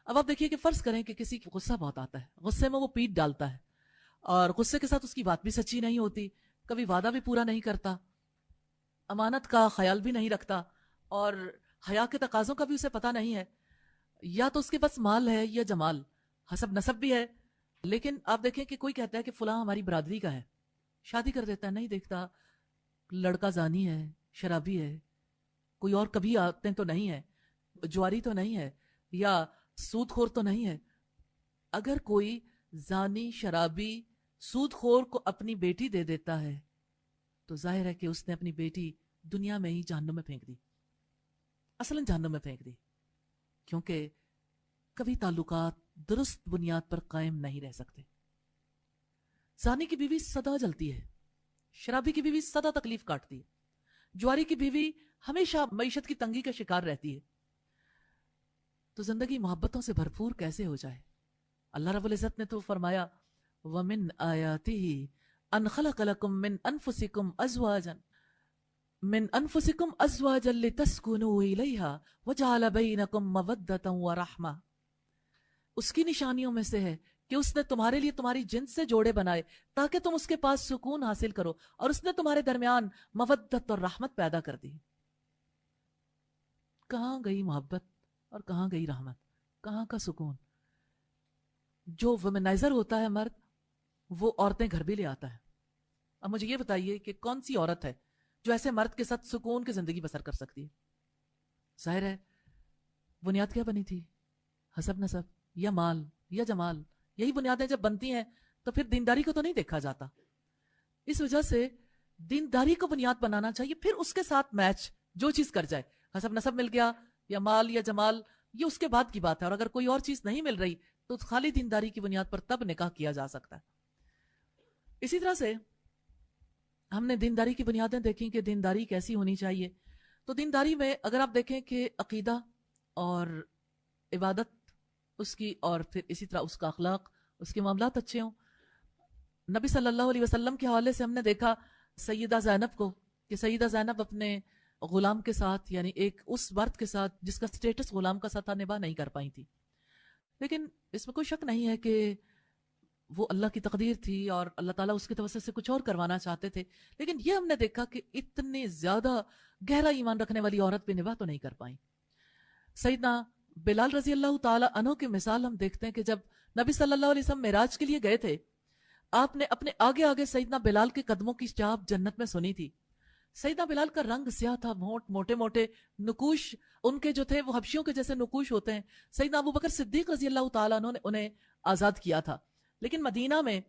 اب آپ دیکھیے کہ فرض کریں کہ کسی کی غصہ بہت آتا ہے، غصے میں وہ پیٹ ڈالتا ہے، اور غصے کے ساتھ اس کی بات بھی سچی نہیں ہوتی، کبھی وعدہ بھی پورا نہیں کرتا، امانت کا خیال بھی نہیں رکھتا، اور حیا کے تقاضوں کا بھی اسے پتہ نہیں ہے. یا تو اس کے پاس مال ہے یا جمال، حسب نسب بھی ہے. لیکن آپ دیکھیں کہ کوئی کہتا ہے کہ فلاں ہماری برادری کا ہے، شادی کر دیتا ہے، نہیں دیکھتا لڑکا زانی ہے، شرابی ہے، کوئی اور کبھی آتے تو نہیں ہے، جواری تو نہیں ہے، یا سود خور تو نہیں ہے. اگر کوئی زانی، شرابی، سود خور کو اپنی بیٹی دے دیتا ہے تو ظاہر ہے کہ اس نے اپنی بیٹی دنیا میں ہی جہنم میں پھینک دی، اصلاً جہنم میں پھینک دی، کیونکہ کبھی تعلقات درست بنیاد پر قائم نہیں رہ سکتے. زانی کی بیوی سدا جلتی ہے، شرابی کی بیوی سدا تکلیف کاٹتی ہے، جواری کی بیوی ہمیشہ معیشت کی تنگی کا شکار رہتی ہے. تو زندگی محبتوں سے بھرپور کیسے ہو جائے؟ اللہ رب العزت نے تو فرمایا وَمِنْ آيَاتِهِ أَنْ خَلَقَ لَكُم مِّنْ أَنفُسِكُمْ أَزْوَاجًا لِتَسْكُنُوا إِلَيْهَا وَجَعَلَ بَيْنَكُم مَّوَدَّةً وَرَحْمَةً. اس کی نشانیوں میں سے ہے کہ اس نے تمہارے لیے تمہاری جنس سے جوڑے بنائے تاکہ تم اس کے پاس سکون حاصل کرو، اور اس نے تمہارے درمیان مودت اور رحمت پیدا کر دی. کہاں گئی محبت اور کہاں گئی رحمت؟ کہاں کا سکون؟ جو وومنائزر ہوتا ہے مرد، وہ عورتیں گھر بھی لے آتا ہے. اب مجھے یہ بتائیے کہ کون سی عورت ہے جو ایسے مرد کے ساتھ سکون کی زندگی بسر کر سکتی ہے؟ ظاہر ہے بنیاد کیا بنی تھی؟ حسب نسب یا مال یا جمال. یہی بنیادیں جب بنتی ہیں تو پھر دینداری کو تو نہیں دیکھا جاتا. اس وجہ سے دینداری کو بنیاد بنانا چاہیے، پھر اس کے ساتھ میچ جو چیز کر جائے. حسب نسب مل گیا یا مال یا جمال، یہ اس کے بعد کی بات ہے. اور اگر کوئی اور چیز نہیں مل رہی تو خالی دینداری کی بنیاد پر تب نکاح کیا جا سکتا ہے. اسی طرح سے ہم نے دینداری کی بنیادیں دیکھیں کہ دینداری کیسی ہونی چاہیے. تو دینداری میں اگر آپ دیکھیں کہ عقیدہ اور عبادت اس کی، اور پھر اسی طرح اس کا اخلاق، اس کے معاملات اچھے ہوں. نبی صلی اللہ علیہ وسلم کے حوالے سے ہم نے دیکھا سیدہ زینب کو کہ سیدہ زینب اپنے غلام کے ساتھ، یعنی ایک اس مرد کے ساتھ جس کا سٹیٹس غلام کا ساتھ نباہ نہیں کر پائی تھی. لیکن اس میں کوئی شک نہیں ہے کہ وہ اللہ کی تقدیر تھی اور اللہ تعالیٰ اس کی توسط سے کچھ اور کروانا چاہتے تھے. لیکن یہ ہم نے دیکھا کہ اتنے زیادہ گہرا ایمان رکھنے والی عورت بھی نباہ تو نہیں کر پائیں. سیدنا بلال رضی اللہ تعالیٰ عنہ کی مثال ہم دیکھتے ہیں کہ جب نبی صلی اللہ علیہ وسلم معراج کے لیے گئے تھے آپ نے اپنے آگے آگے سیدنا بلال کے قدموں کی چاپ جنت میں سنی تھی. سیدنا بلال کا رنگ سیاہ تھا, موٹے موٹے نکوش ان کے جو تھے وہ حبشیوں کے جیسے نکوش ہوتے ہیں. سیدنا ابو بکر صدیق رضی اللہ تعالیٰ عنہ نے انہیں آزاد کیا تھا. لیکن مدینہ میں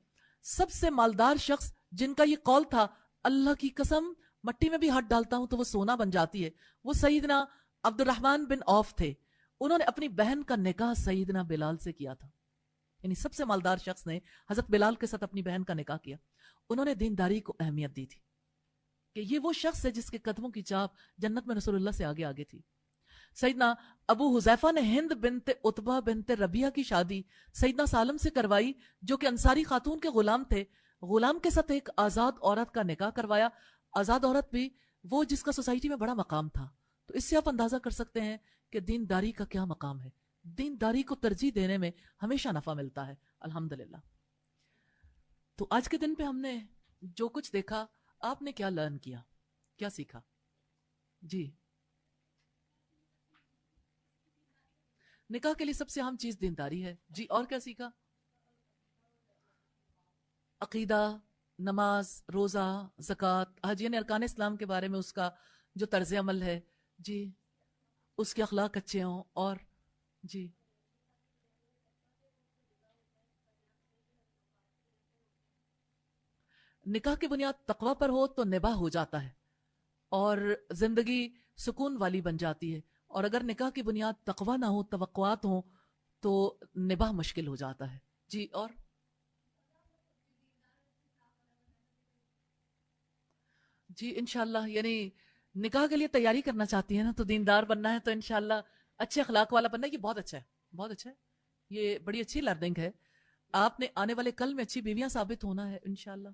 سب سے مالدار شخص جن کا یہ قول تھا, اللہ کی قسم مٹی میں بھی ہاتھ ڈالتا ہوں تو وہ سونا بن جاتی ہے, وہ سیدنا عبد الرحمن بن عوف تھے. انہوں نے اپنی بہن کا نکاح سیدنا بلال سے کیا تھا. یعنی سب سے مالدار شخص نے حضرت بلال کے ساتھ اپنی بہن کا نکاح کیا. انہوں نے دینداری کو اہمیت دی تھی کہ یہ وہ شخص ہے جس کے قدموں کی چاپ جنت میں رسول اللہ سے آگے آگے تھی. سیدنا ابو حذیفہ نے ہند بنت عتبہ بنت ربیہ کی شادی سیدنا سالم سے کروائی جو کہ انصاری خاتون کے غلام تھے. غلام کے ساتھ ایک آزاد عورت کا نکاح کروایا. آزاد عورت بھی وہ جس کا سوسائٹی میں بڑا مقام تھا. تو اس سے آپ اندازہ کر سکتے ہیں کہ دینداری کا کیا مقام ہے. دینداری کو ترجیح دینے میں ہمیشہ نفع ملتا ہے الحمدللہ. تو آج کے دن پہ ہم نے جو کچھ دیکھا, آپ نے کیا لرن کیا, کیا سیکھا؟ جی, نکاح کے لیے سب سے اہم چیز دینداری ہے. جی, اور کیا سیکھا؟ عقیدہ, نماز, روزہ, زکوٰۃ, حج, یعنی ارکان اسلام کے بارے میں اس کا جو طرز عمل ہے, جی, اس کے اخلاق اچھے ہوں. اور جی, نکاح کی بنیاد تقوی پر ہو تو نباہ ہو جاتا ہے اور زندگی سکون والی بن جاتی ہے. اور اگر نکاح کی بنیاد تقوی نہ ہو, توقعات ہوں, تو نباہ مشکل ہو جاتا ہے. جی, اور جی انشاءاللہ, یعنی نکاح کے لیے تیاری کرنا چاہتی ہیں نا, تو دیندار بننا ہے, تو انشاءاللہ اچھے اخلاق والا بننا ہے. یہ بہت اچھا ہے, بہت اچھا ہے, یہ بڑی اچھی لرننگ ہے. آپ نے آنے والے کل میں اچھی بیویاں ثابت ہونا ہے انشاءاللہ.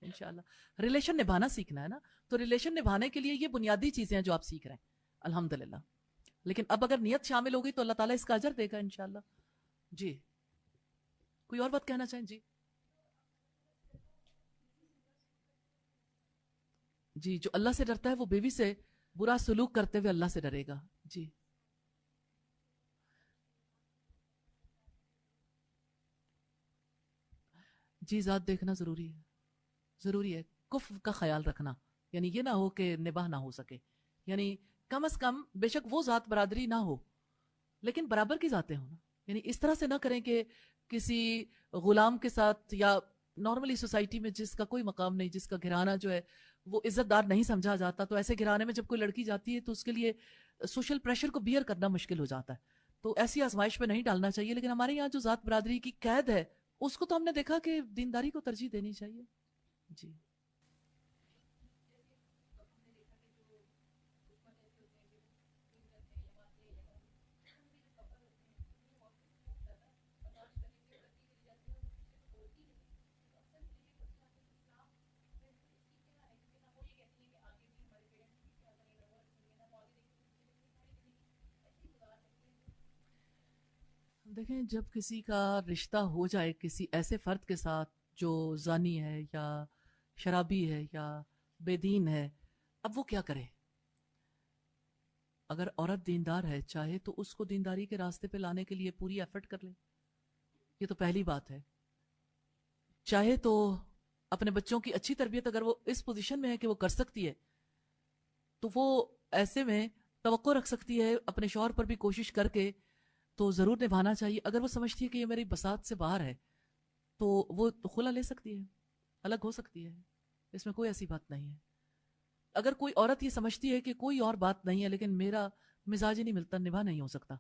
انشاءاللہ ریلیشن نبھانا سیکھنا ہے نا, تو ریلیشن نبھانے کے لیے یہ بنیادی چیزیں ہیں جو آپ سیکھ رہے ہیں الحمدللہ. لیکن اب اگر نیت شامل ہوگی تو اللہ تعالیٰ اس کا اجر دے گا انشاءاللہ. جی, کوئی اور بات کہنا چاہیں؟ جی, جی, جو اللہ سے ڈرتا ہے وہ بیوی سے برا سلوک کرتے ہوئے اللہ سے ڈرے گا. جی, جی, ذات دیکھنا ضروری ہے, ضروری ہے. کف کا خیال رکھنا, یعنی یہ نہ ہو کہ نباہ نہ ہو سکے. یعنی کم از کم بے شک وہ ذات برادری نہ ہو لیکن برابر کی ذاتیں ہوں نا. یعنی اس طرح سے نہ کریں کہ کسی غلام کے ساتھ, یا نارملی سوسائٹی میں جس کا کوئی مقام نہیں, جس کا گھرانہ جو ہے وہ عزت دار نہیں سمجھا جاتا, تو ایسے گھرانے میں جب کوئی لڑکی جاتی ہے تو اس کے لیے سوشل پریشر کو بیئر کرنا مشکل ہو جاتا ہے. تو ایسی آزمائش میں نہیں ڈالنا چاہیے. لیکن ہمارے یہاں جو ذات برادری کی قید ہے اس کو تو ہم نے دیکھا کہ دینداری کو ترجیح دینی چاہیے. جی, دیکھیں جب کسی کا رشتہ ہو جائے کسی ایسے فرد کے ساتھ جو زانی ہے یا شرابی ہے یا بے دین ہے, اب وہ کیا کرے؟ اگر عورت دیندار ہے چاہے تو اس کو دینداری کے راستے پہ لانے کے لیے پوری ایفرٹ کر لے, یہ تو پہلی بات ہے. چاہے تو اپنے بچوں کی اچھی تربیت اگر وہ اس پوزیشن میں ہے کہ وہ کر سکتی ہے تو وہ ایسے میں توقع رکھ سکتی ہے اپنے شوہر پر بھی کوشش کر کے, تو ضرور نبھانا چاہیے. اگر وہ سمجھتی ہے کہ یہ میری بساط سے باہر ہے تو وہ خلا لے سکتی ہے, الگ ہو سکتی ہے, اس میں کوئی ایسی بات نہیں ہے. اگر کوئی عورت یہ سمجھتی ہے کہ کوئی اور بات نہیں ہے لیکن میرا مزاج ہی نہیں ملتا, نبھا نہیں ہو سکتا,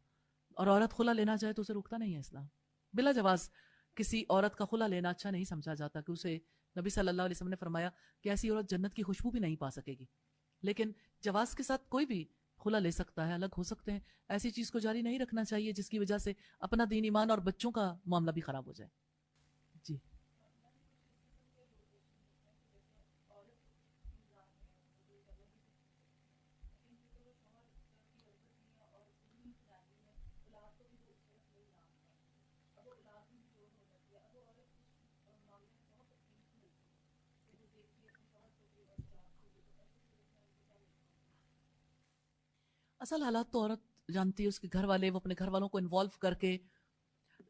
اور عورت خلا لینا چاہے تو اسے روکتا نہیں ہے اسلام. بلا جواز کسی عورت کا خلا لینا اچھا نہیں سمجھا جاتا, کہ اسے نبی صلی اللہ علیہ وسلم نے فرمایا کہ ایسی عورت جنت کی خوشبو بھی نہیں پا سکے گی. لیکن جواز کے ساتھ کوئی بھی خلا لے سکتا ہے, الگ ہو سکتے ہیں. ایسی چیز کو جاری نہیں رکھنا چاہیے جس کی وجہ سے اپنا دین ایمان اور بچوں کا معاملہ بھی خراب ہو جائے. جی, اصل حالات تو عورت جانتی ہے, اس کے گھر والے, وہ اپنے گھر والوں کو انوالو کر کے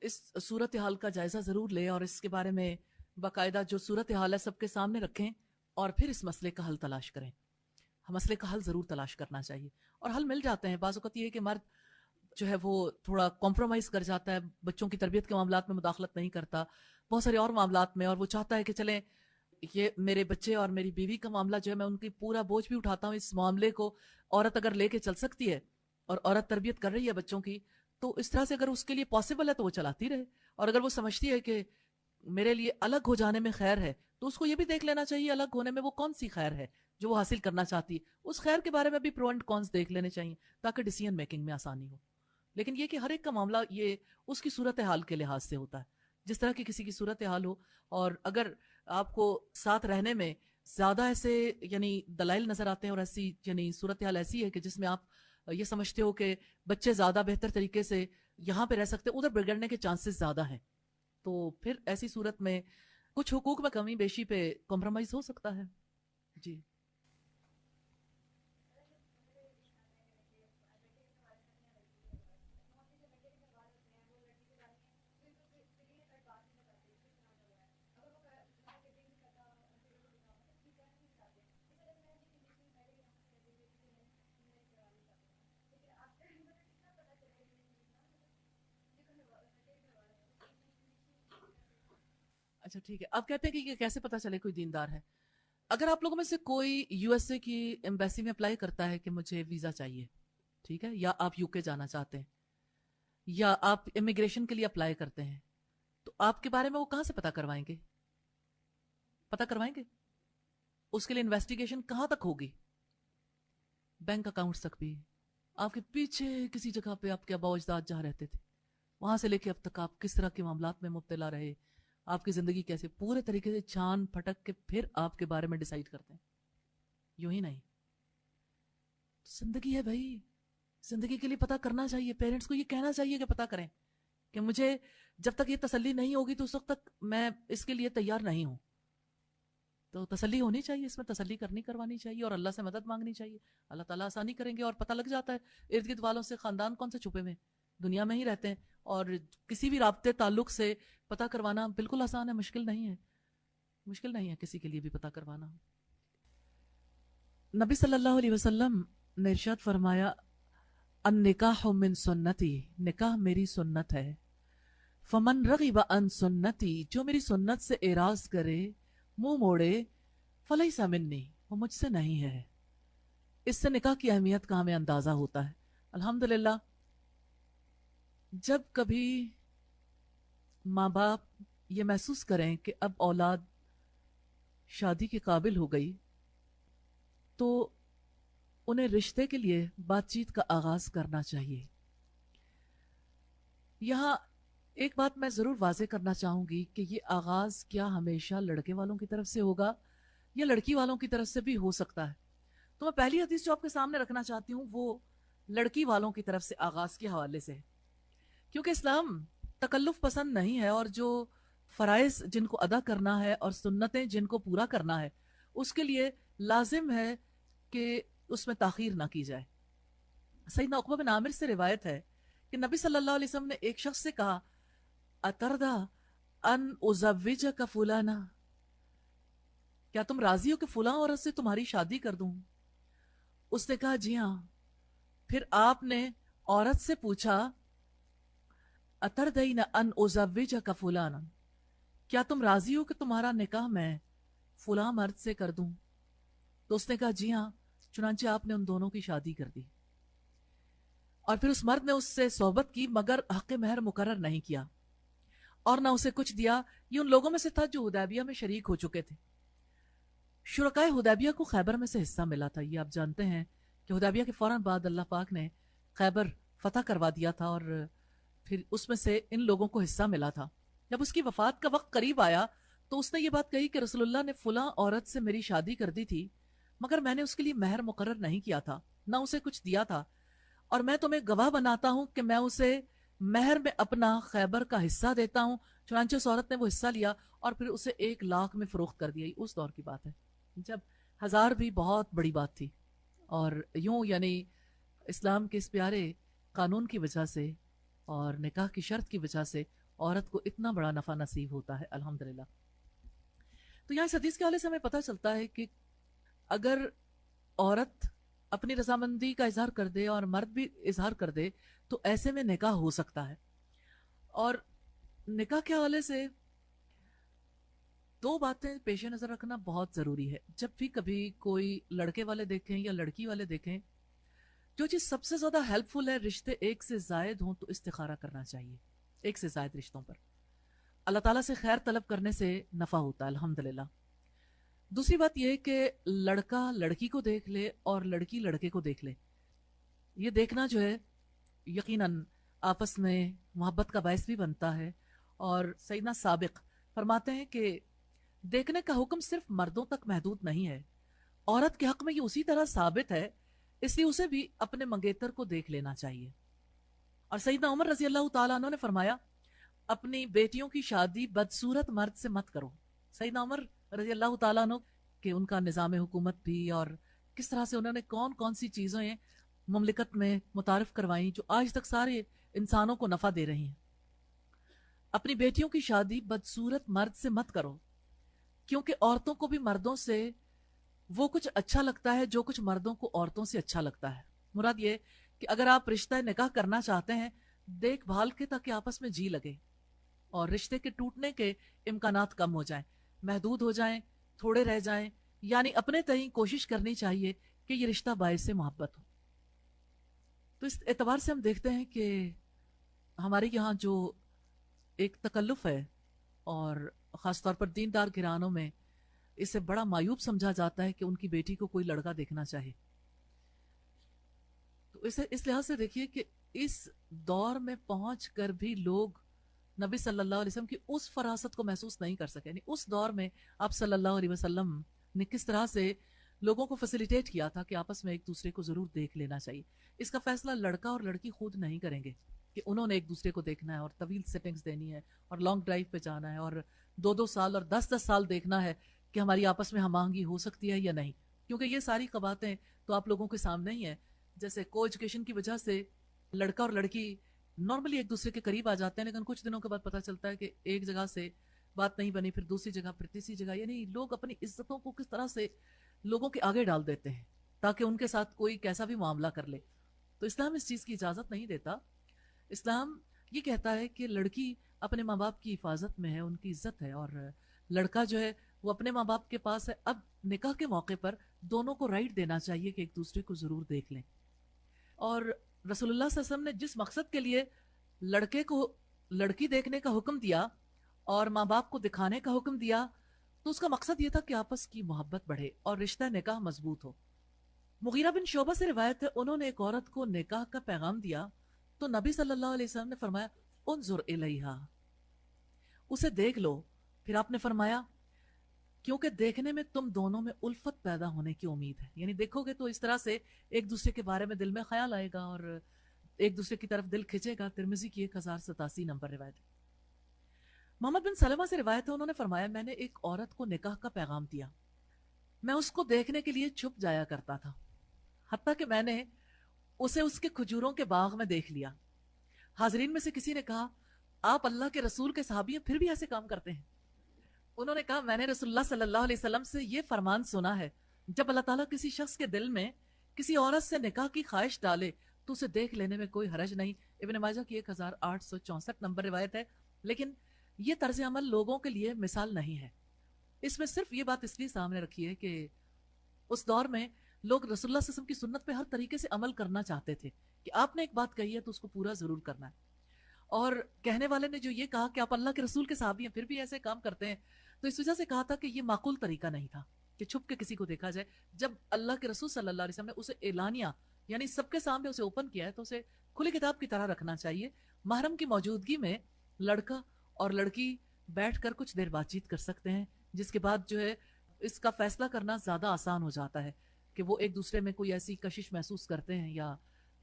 اس صورتحال کا جائزہ ضرور لے اور اس کے بارے میں باقاعدہ جو صورت حال ہے سب کے سامنے رکھیں اور پھر اس مسئلے کا حل تلاش کریں. مسئلے کا حل ضرور تلاش کرنا چاہیے اور حل مل جاتے ہیں. بعض اوقات یہ ہے کہ مرد جو ہے وہ تھوڑا کمپرومائز کر جاتا ہے, بچوں کی تربیت کے معاملات میں مداخلت نہیں کرتا, بہت سارے اور معاملات میں, اور وہ چاہتا ہے کہ چلیں یہ میرے بچے اور میری بیوی کا معاملہ جو ہے میں ان کی پورا بوجھ بھی اٹھاتا ہوں, اس معاملے کو عورت اگر لے کے چل سکتی ہے اور عورت تربیت کر رہی ہے بچوں کی تو اس طرح سے اگر اس کے لیے پاسبل ہے تو وہ چلاتی رہے, اور اگر وہ سمجھتی ہے کہ میرے لیے الگ ہو جانے میں خیر ہے تو اس کو یہ بھی دیکھ لینا چاہیے الگ ہونے میں وہ کون سی خیر ہے جو وہ حاصل کرنا چاہتی ہے, اس خیر کے بارے میں بھی پرو اینڈ کونس دیکھ لینے چاہیے تاکہ ڈیسیژن میکنگ میں آسانی ہو. لیکن یہ کہ ہر ایک کا معاملہ یہ اس کی صورتحال کے لحاظ سے ہوتا ہے, جس طرح کی کسی کی صورتحال ہو, اور اگر آپ کو ساتھ رہنے میں زیادہ ایسے یعنی دلائل نظر آتے ہیں اور ایسی یعنی صورتحال ایسی ہے کہ جس میں آپ یہ سمجھتے ہو کہ بچے زیادہ بہتر طریقے سے یہاں پہ رہ سکتے ہیں, ادھر بگڑنے کے چانسز زیادہ ہیں, تو پھر ایسی صورت میں کچھ حقوق میں کمی بیشی پہ کمپرومائز ہو سکتا ہے. جی اچھا ٹھیک ہے. آپ کہتے ہیں کہ یہ کیسے پتا چلے کوئی دیندار ہے؟ اگر آپ لوگوں میں سے کوئی یو ایس اے کی ایمبیسی میں اپلائی کرتا ہے کہ مجھے ویزا چاہیے, ٹھیک ہے, یا آپ یو کے جانا چاہتے ہیں, یا آپ امیگریشن کے لیے اپلائی کرتے ہیں, تو آپ کے بارے میں وہ کہاں سے پتا کروائیں گے؟ پتا کروائیں گے اس کے لیے انویسٹیگیشن کہاں تک ہوگی؟ بینک اکاؤنٹس تک بھی. آپ کے پیچھے کسی جگہ پہ آپ کے آباء و اجداد جہاں رہتے تھے وہاں سے لے کے اب تک آپ کس طرح کے معاملات میں مبتلا رہے, آپ کی زندگی کیسے, پورے طریقے سے چھان پھٹک کے پھر آپ کے بارے میں ڈیسائیڈ کرتے ہیں. یوں ہی نہیں, زندگی ہے بھائی, زندگی کے لیے پتا کرنا چاہیے. پیرنٹس کو یہ کہنا چاہیے کہ پتا کریں کہ مجھے جب تک یہ تسلی نہیں ہوگی تو اس وقت تک میں اس کے لیے تیار نہیں ہوں. تو تسلی ہونی چاہیے, اس میں تسلی کروانی چاہیے اور اللہ سے مدد مانگنی چاہیے. اللہ تعالیٰ آسانی کریں گے اور پتہ لگ جاتا ہے ارد گرد والوں سے. خاندان کون سے چھپے ہوئے دنیا میں ہی رہتے ہیں, اور کسی بھی رابطے تعلق سے پتہ کروانا بالکل آسان ہے, مشکل نہیں ہے, مشکل نہیں ہے کسی کے لیے بھی پتہ کروانا. نبی صلی اللہ علیہ وسلم نے ارشاد فرمایا النکاح من سنتی, نکاح میری سنت ہے. فمن رغب عن سنتی, جو میری سنت سے اعراض کرے, منہ موڑے, فلیس منی, وہ مجھ سے نہیں ہے. اس سے نکاح کی اہمیت کا ہمیں اندازہ ہوتا ہے. الحمدللہ جب کبھی ماں باپ یہ محسوس کریں کہ اب اولاد شادی کے قابل ہو گئی تو انہیں رشتے کے لیے بات چیت کا آغاز کرنا چاہیے. یہاں ایک بات میں ضرور واضح کرنا چاہوں گی کہ یہ آغاز کیا ہمیشہ لڑکے والوں کی طرف سے ہوگا یا لڑکی والوں کی طرف سے بھی ہو سکتا ہے. تو میں پہلی حدیث جو آپ کے سامنے رکھنا چاہتی ہوں وہ لڑکی والوں کی طرف سے آغاز کے حوالے سے ہے, کیونکہ اسلام تکلف پسند نہیں ہے, اور جو فرائض جن کو ادا کرنا ہے اور سنتیں جن کو پورا کرنا ہے اس کے لیے لازم ہے کہ اس میں تاخیر نہ کی جائے. سیدنا عقبہ بن عامر سے روایت ہے کہ نبی صلی اللہ علیہ وسلم نے ایک شخص سے کہا اتردا ان ازوجک فلانا, کیا تم راضی ہو کہ فلاں عورت سے تمہاری شادی کر دوں؟ اس نے کہا جی ہاں. پھر آپ نے عورت سے پوچھا اتردین ان ازوجک فلانا, کیا تم راضی ہو کہ تمہارا نکاح میں فلاں مرد سے کر دوں؟ تو اس نے کہا جی ہاں. چنانچہ آپ نے ان دونوں کی شادی کر دی, اور پھر اس مرد نے اس سے صحبت کی مگر حق مہر مقرر نہیں کیا اور نہ اسے کچھ دیا. یہ ان لوگوں میں سے تھا جو حدیبیہ میں شریک ہو چکے تھے. شرکائے حدیبیہ کو خیبر میں سے حصہ ملا تھا. یہ آپ جانتے ہیں کہ حدیبیہ کے فوراً بعد اللہ پاک نے خیبر فتح کروا دیا تھا, اور پھر اس میں سے ان لوگوں کو حصہ ملا تھا. جب اس کی وفات کا وقت قریب آیا تو اس نے یہ بات کہی کہ رسول اللہ نے فلاں عورت سے میری شادی کر دی تھی مگر میں نے اس کے لیے مہر مقرر نہیں کیا تھا, نہ اسے کچھ دیا تھا, اور میں تمہیں گواہ بناتا ہوں کہ میں اسے مہر میں اپنا خیبر کا حصہ دیتا ہوں. چنانچہ اس عورت نے وہ حصہ لیا اور پھر اسے 1,00,000 میں فروخت کر دیا. اس دور کی بات ہے جب 1,000 بھی بہت بڑی بات تھی, اور یوں یعنی اسلام کے اس پیارے قانون کی وجہ سے اور نکاح کی شرط کی وجہ سے عورت کو اتنا بڑا نفع نصیب ہوتا ہے الحمدللہ. تو یہاں اس حدیث کے حوالے سے ہمیں پتہ چلتا ہے کہ اگر عورت اپنی رضامندی کا اظہار کر دے اور مرد بھی اظہار کر دے تو ایسے میں نکاح ہو سکتا ہے. اور نکاح کے حوالے سے دو باتیں پیش نظر رکھنا بہت ضروری ہے. جب بھی کبھی کوئی لڑکے والے دیکھیں یا لڑکی والے دیکھیں, جو چیز سب سے زیادہ ہیلپ فل ہے, رشتے ایک سے زائد ہوں تو استخارہ کرنا چاہیے. ایک سے زائد رشتوں پر اللہ تعالیٰ سے خیر طلب کرنے سے نفع ہوتا ہے الحمدللہ. دوسری بات یہ کہ لڑکا لڑکی کو دیکھ لے اور لڑکی لڑکے کو دیکھ لے, یہ دیکھنا جو ہے یقیناً آپس میں محبت کا باعث بھی بنتا ہے. اور سیدنا سابق فرماتے ہیں کہ دیکھنے کا حکم صرف مردوں تک محدود نہیں ہے, عورت کے حق میں یہ اسی طرح ثابت ہے, اس لیے اسے بھی اپنے منگیتر کو دیکھ لینا چاہیے. اور سیدنا عمر رضی اللہ تعالیٰ عنہ نے فرمایا اپنی بیٹیوں کی شادی بدصورت مرد سے مت کرو. سیدنا عمر رضی اللہ تعالیٰ عنہ کہ ان کا نظام حکومت بھی اور کس طرح سے انہوں نے کون کون سی چیزیں مملکت میں متعارف کروائیں جو آج تک سارے انسانوں کو نفع دے رہی ہیں. اپنی بیٹیوں کی شادی بدصورت مرد سے مت کرو, کیونکہ عورتوں کو بھی مردوں سے وہ کچھ اچھا لگتا ہے جو کچھ مردوں کو عورتوں سے اچھا لگتا ہے. مراد یہ کہ اگر آپ رشتہ نکاح کرنا چاہتے ہیں دیکھ بھال کے تاکہ آپس میں جی لگے اور رشتے کے ٹوٹنے کے امکانات کم ہو جائیں, محدود ہو جائیں, تھوڑے رہ جائیں. یعنی اپنے تئیں کوشش کرنی چاہیے کہ یہ رشتہ باعث محبت ہو. تو اس اعتبار سے ہم دیکھتے ہیں کہ ہمارے یہاں جو ایک تکلف ہے اور خاص طور پر دیندار گھرانوں میں اسے بڑا معیوب سمجھا جاتا ہے کہ ان کی بیٹی کو کوئی لڑکا دیکھنا چاہے. تو اسے اس لحاظ سے دیکھیے کہ اس دور میں پہنچ کر بھی لوگ نبی صلی اللہ علیہ وسلم کی اس فراست کو محسوس نہیں کر سکے. یعنی اس دور میں آپ صلی اللہ علیہ وسلم نے کس طرح سے لوگوں کو فیسیلیٹیٹ کیا تھا کہ آپس میں ایک دوسرے کو ضرور دیکھ لینا چاہیے. اس کا فیصلہ لڑکا اور لڑکی خود نہیں کریں گے کہ انہوں نے ایک دوسرے کو دیکھنا ہے اور طویل سیٹنگز دینی ہے اور لانگ ڈرائیو پہ جانا ہے اور 2-2 سال اور 10-10 سال دیکھنا ہے کہ ہماری آپس میں ہم آہنگی ہو سکتی ہے یا نہیں. کیونکہ یہ ساری قباتیں تو آپ لوگوں کے سامنے ہی ہیں. جیسے کو ایجوکیشن کی وجہ سے لڑکا اور لڑکی نارملی ایک دوسرے کے قریب آ جاتے ہیں, لیکن کچھ دنوں کے بعد پتہ چلتا ہے کہ ایک جگہ سے بات نہیں بنی, پھر دوسری جگہ, پھر تیسری جگہ. یعنی لوگ اپنی عزتوں کو کس طرح سے لوگوں کے آگے ڈال دیتے ہیں تاکہ ان کے ساتھ کوئی کیسا بھی معاملہ کر لے. تو اسلام اس چیز کی اجازت نہیں دیتا. اسلام یہ کہتا ہے کہ لڑکی اپنے ماں باپ کی حفاظت میں ہے, ان کی عزت ہے, اور لڑکا جو ہے وہ اپنے ماں باپ کے پاس ہے. اب نکاح کے موقع پر دونوں کو رائٹ دینا چاہیے کہ ایک دوسرے کو ضرور دیکھ لیں. اور رسول اللہ صلی اللہ علیہ وسلم نے جس مقصد کے لیے لڑکے کو لڑکی دیکھنے کا حکم دیا اور ماں باپ کو دکھانے کا حکم دیا تو اس کا مقصد یہ تھا کہ آپس کی محبت بڑھے اور رشتہ نکاح مضبوط ہو. مغیرہ بن شعبہ سے روایت ہے, انہوں نے ایک عورت کو نکاح کا پیغام دیا تو نبی صلی اللہ علیہ وسلم نے فرمایا انظر الیہا, اسے دیکھ لو. پھر آپ نے فرمایا کیونکہ دیکھنے میں تم دونوں میں الفت پیدا ہونے کی امید ہے. یعنی دیکھو گے تو اس طرح سے ایک دوسرے کے بارے میں دل میں خیال آئے گا اور ایک دوسرے کی طرف دل کھچے گا. ترمذی کی 1087 نمبر روایت ہے. محمد بن سلمہ سے روایت ہے, انہوں نے فرمایا میں نے ایک عورت کو نکاح کا پیغام دیا, میں اس کو دیکھنے کے لیے چھپ جایا کرتا تھا, حتیٰ کہ میں نے اسے اس کے کھجوروں کے باغ میں دیکھ لیا. حاضرین میں سے کسی نے کہا آپ اللہ کے رسول کے صحابی ہیں پھر بھی ایسے کام کرتے ہیں. انہوں نے کہا میں نے رسول اللہ صلی اللہ علیہ وسلم سے یہ فرمان سنا ہے جب اللہ تعالیٰ کسی شخص کے دل میں کسی عورت سے نکاح کی خواہش ڈالے تو اسے دیکھ لینے میں کوئی حرج نہیں. ابن ماجہ کی 1864 نمبر روایت ہے. لیکن یہ طرز عمل لوگوں کے لیے مثال نہیں ہے. اس میں صرف یہ بات اس لیے سامنے رکھی ہے کہ اس دور میں لوگ رسول اللہ صلی اللہ علیہ وسلم کی سنت پہ ہر طریقے سے عمل کرنا چاہتے تھے کہ آپ نے ایک بات کہی ہے تو اس کو پورا ضرور کرنا ہے. اور کہنے والے نے جو یہ کہا کہ آپ اللہ کے رسول کے صحابی ہیں پھر بھی ایسے کام کرتے ہیں, تو اس وجہ سے کہا تھا کہ یہ معقول طریقہ نہیں تھا کہ چھپ کے کسی کو دیکھا جائے. جب اللہ کے رسول صلی اللہ علیہ وسلم نے اسے اعلانیہ یعنی سب کے سامنے اسے اوپن کیا ہے تو اسے کھلی کتاب کی طرح رکھنا چاہیے. محرم کی موجودگی میں لڑکا اور لڑکی بیٹھ کر کچھ دیر بات چیت کر سکتے ہیں, جس کے بعد جو ہے اس کا فیصلہ کرنا زیادہ آسان ہو جاتا ہے کہ وہ ایک دوسرے میں کوئی ایسی کشش محسوس کرتے ہیں. یا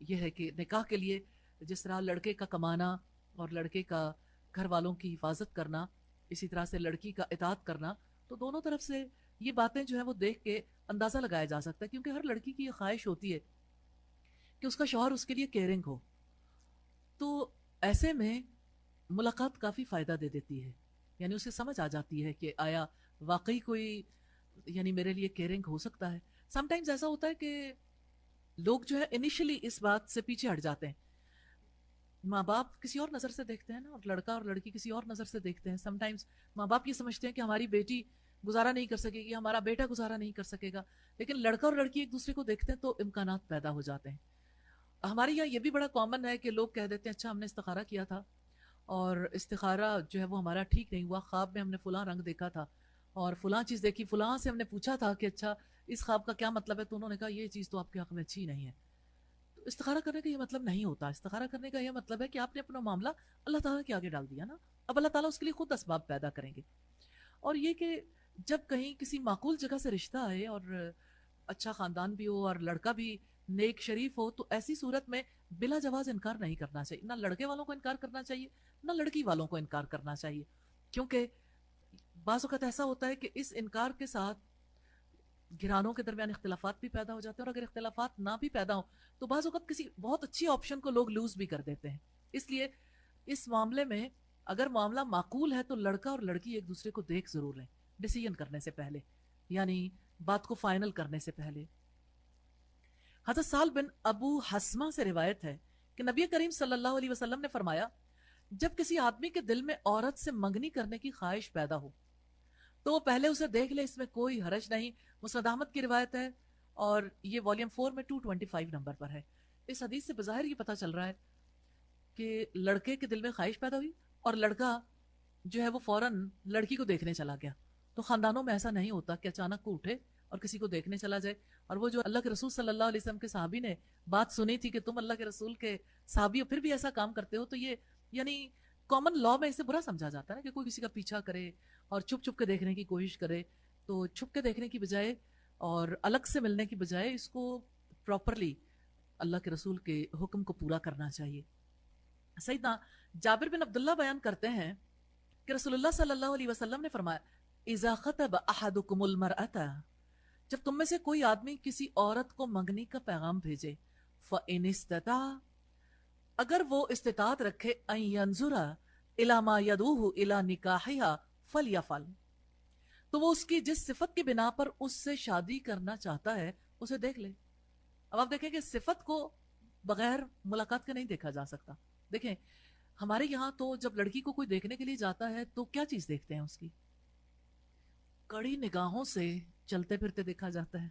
یہ ہے کہ نکاح کے لیے جس طرح لڑکے کا کمانا اور لڑکے کا گھر والوں کی حفاظت کرنا, اسی طرح سے لڑکی کا اطاعت کرنا, تو دونوں طرف سے یہ باتیں جو ہیں وہ دیکھ کے اندازہ لگایا جا سکتا ہے. کیونکہ ہر لڑکی کی یہ خواہش ہوتی ہے کہ اس کا شوہر اس کے لیے کیئرنگ ہو. تو ایسے میں ملاقات کافی فائدہ دے دیتی ہے. یعنی اسے سمجھ آ جاتی ہے کہ آیا واقعی کوئی یعنی میرے لیے کیئرنگ ہو سکتا ہے. سم ٹائمز ایسا ہوتا ہے کہ لوگ جو ہے انیشلی اس بات سے پیچھے ہٹ جاتے ہیں. ماں باپ کسی اور نظر سے دیکھتے ہیں نا, اور لڑکا اور لڑکی کسی اور نظر سے دیکھتے ہیں. سم ٹائمز ماں باپ یہ سمجھتے ہیں کہ ہماری بیٹی گزارا نہیں کر سکے گی, ہمارا بیٹا گزارا نہیں کر سکے گا, لیکن لڑکا اور لڑکی ایک دوسرے کو دیکھتے ہیں تو امکانات پیدا ہو جاتے ہیں. ہمارے یہاں یہ بھی بڑا کامن ہے کہ لوگ کہہ دیتے ہیں اچھا ہم نے استخارہ کیا تھا اور استخارہ جو ہے وہ ہمارا ٹھیک نہیں ہوا, خواب میں ہم نے فلاں رنگ دیکھا تھا اور فلاں چیز دیکھی, فلاں سے ہم نے پوچھا تھا کہ اچھا اس خواب کا کیا مطلب ہے, تو انہوں نے کہا یہ چیز تو آپ کے حق میں اچھی نہیں ہے. تو استخارہ کرنے کا یہ مطلب نہیں ہوتا. استخارہ کرنے کا یہ مطلب ہے کہ آپ نے اپنا معاملہ اللہ تعالیٰ کے آگے ڈال دیا نا, اب اللہ تعالیٰ اس کے لیے خود اسباب پیدا کریں گے. اور یہ کہ جب کہیں کسی معقول جگہ سے رشتہ آئے اور اچھا خاندان بھی ہو اور لڑکا بھی نیک شریف ہو, تو ایسی صورت میں بلا جواز انکار نہیں کرنا چاہیے. نہ لڑکے والوں کو انکار کرنا چاہیے نہ لڑکی والوں کو انکار کرنا چاہیے, کیونکہ بعض اوقات ایسا ہوتا ہے کہ اس انکار کے ساتھ گھرانوں کے درمیان اختلافات بھی پیدا ہو جاتے ہیں, اور اگر اختلافات نہ بھی پیدا ہوں تو بعض اوقات کسی بہت اچھی آپشن کو لوگ لوز بھی کر دیتے ہیں. اس لیے اس معاملے میں اگر معاملہ معقول ہے تو لڑکا اور لڑکی ایک دوسرے کو دیکھ ضرور لیں ڈیسیژن کرنے سے پہلے, یعنی بات کو فائنل کرنے سے پہلے. حضرت سال بن ابو حسمہ سے روایت ہے کہ نبی کریم صلی اللہ علیہ وسلم نے فرمایا جب کسی آدمی کے دل میں عورت سے منگنی کرنے کی خواہش پیدا ہو تو وہ پہلے اسے دیکھ لے, اس میں کوئی حرج نہیں. مسند احمد کی روایت ہے اور یہ والیوم 4 میں 225 نمبر پر ہے. اس حدیث سے بظاہر یہ پتہ چل رہا ہے کہ لڑکے کے دل میں خواہش پیدا ہوئی اور لڑکا جو ہے وہ فوراً لڑکی کو دیکھنے چلا گیا. تو خاندانوں میں ایسا نہیں ہوتا کہ اچانک کو اٹھے اور کسی کو دیکھنے چلا جائے. اور وہ جو اللہ کے رسول صلی اللہ علیہ وسلم کے صحابی نے بات سنی تھی کہ تم اللہ کے رسول کے صحابی ہو پھر بھی ایسا کام کرتے ہو, تو یہ یعنی کامن لا میں اسے برا سمجھا جاتا ہے کہ کوئی کسی کا پیچھا کرے اور چھپ چھپ کے دیکھنے کی کوشش کرے. تو چھپ کے دیکھنے کی بجائے اور الگ سے ملنے کی بجائے اس کو پراپرلی اللہ کے رسول کے حکم کو پورا کرنا چاہیے. سیدنا جابر بن عبداللہ بیان کرتے ہیں کہ رسول اللہ صلی اللہ علیہ وسلم نے فرمایا اذا خطب احدکم المرأة, جب تم میں سے کوئی آدمی کسی عورت کو منگنی کا پیغام بھیجے, فَإِنِ اسْتَطَاعَ, اگر وہ استطاعت رکھے, أَن يَنْظُرَ إِلَى مَا يَدُوهُ إِلَى نِكَاحِهَا فَلْيَفْعَلْ, تو وہ اس کی جس صفت کی بنا پر اس سے شادی کرنا چاہتا ہے اسے دیکھ لے. اب آپ دیکھیں کہ صفت کو بغیر ملاقات کے نہیں دیکھا جا سکتا. دیکھیں ہمارے یہاں تو جب لڑکی کو کوئی دیکھنے کے لیے جاتا ہے تو کیا چیز دیکھتے ہیں, اس کی کڑی نگاہوں سے چلتے پھرتے دیکھا جاتا ہے,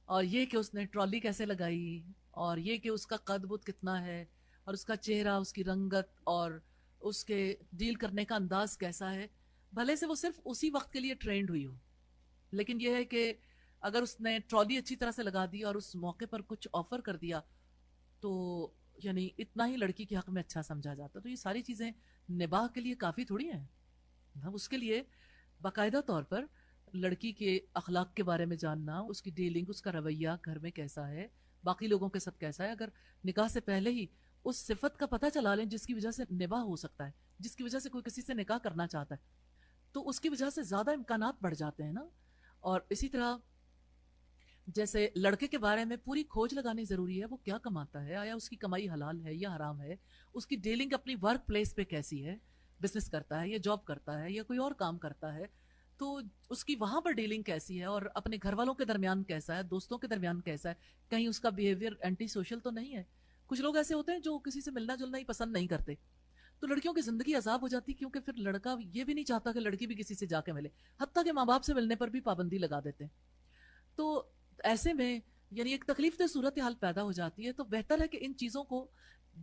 اور یہ کہ اس نے ٹرالی کیسے لگائی, اور یہ کہ اس کا قد بت کتنا ہے, اور اس کا چہرہ, اس کی رنگت, اور اس کے ڈیل کرنے کا انداز کیسا ہے. بھلے سے وہ صرف اسی وقت کے لیے ٹرینڈ ہوئی ہو, لیکن یہ ہے کہ اگر اس نے ٹرالی اچھی طرح سے لگا دی اور اس موقع پر کچھ آفر کر دیا تو یعنی اتنا ہی لڑکی کے حق میں اچھا سمجھا جاتا. تو یہ ساری چیزیں نباہ کے لیے کافی تھوڑی ہیں. اس کے لیے باقاعدہ طور پر لڑکی کے اخلاق کے بارے میں جاننا, اس کی ڈیلنگ, اس کا رویہ گھر میں کیسا ہے, باقی لوگوں کے ساتھ کیسا ہے. اگر نکاح سے پہلے ہی اس صفت کا پتہ چلا لیں جس کی وجہ سے نباہ ہو سکتا ہے, جس کی وجہ سے کوئی کسی سے نکاح کرنا چاہتا ہے, تو اس کی وجہ سے زیادہ امکانات بڑھ جاتے ہیں نا. اور اسی طرح جیسے لڑکے کے بارے میں پوری کھوج لگانی ضروری ہے, وہ کیا کماتا ہے, آیا اس کی کمائی حلال ہے یا حرام ہے, اس کی ڈیلنگ اپنی ورک پلیس پہ کیسی ہے, بزنس کرتا ہے یا جاب کرتا ہے یا کوئی اور کام کرتا ہے, تو اس کی وہاں پر ڈیلنگ کیسی ہے, اور اپنے گھر والوں کے درمیان کیسا ہے, دوستوں کے درمیان کیسا ہے, کہیں اس کا بیہیویئر اینٹی سوشل تو نہیں ہے. کچھ لوگ ایسے ہوتے ہیں جو کسی سے ملنا جلنا ہی پسند نہیں کرتے, تو لڑکیوں کی زندگی عذاب ہو جاتی, کیونکہ پھر لڑکا یہ بھی نہیں چاہتا کہ لڑکی بھی کسی سے جا کے ملے, حتیٰ کہ ماں باپ سے ملنے پر بھی پابندی لگا دیتے ہیں. تو ایسے میں یعنی ایک تکلیف دہ صورتحال پیدا ہو جاتی ہے. تو بہتر ہے کہ ان چیزوں کو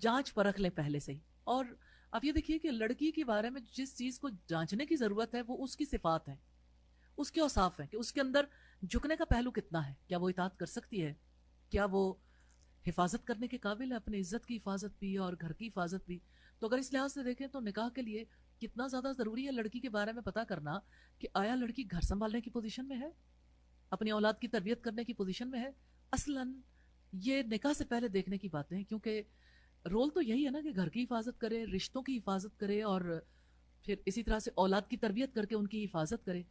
جانچ پرکھ لیں پہلے سے ہی. اور اب یہ دیکھیے کہ لڑکی کے بارے میں جس چیز کو جانچنے کی ضرورت ہے وہ اس کی صفات ہیں, اس کے اوصاف ہیں, کہ اس کے اندر جھکنے کا پہلو کتنا ہے, کیا وہ اطاعت کر سکتی ہے, کیا وہ حفاظت کرنے کے قابل ہے, اپنی عزت کی حفاظت بھی اور گھر کی حفاظت بھی. تو اگر اس لحاظ سے دیکھیں تو نکاح کے لیے کتنا زیادہ ضروری ہے لڑکی کے بارے میں پتہ کرنا کہ آیا لڑکی گھر سنبھالنے کی پوزیشن میں ہے, اپنی اولاد کی تربیت کرنے کی پوزیشن میں ہے. اصلاً یہ نکاح سے پہلے دیکھنے کی باتیں ہیں, کیونکہ رول تو یہی ہے نا کہ گھر کی حفاظت کرے, رشتوں کی حفاظت کرے, اور پھر اسی طرح سے اولاد کی تربیت کر کے ان کی حفاظت کرے.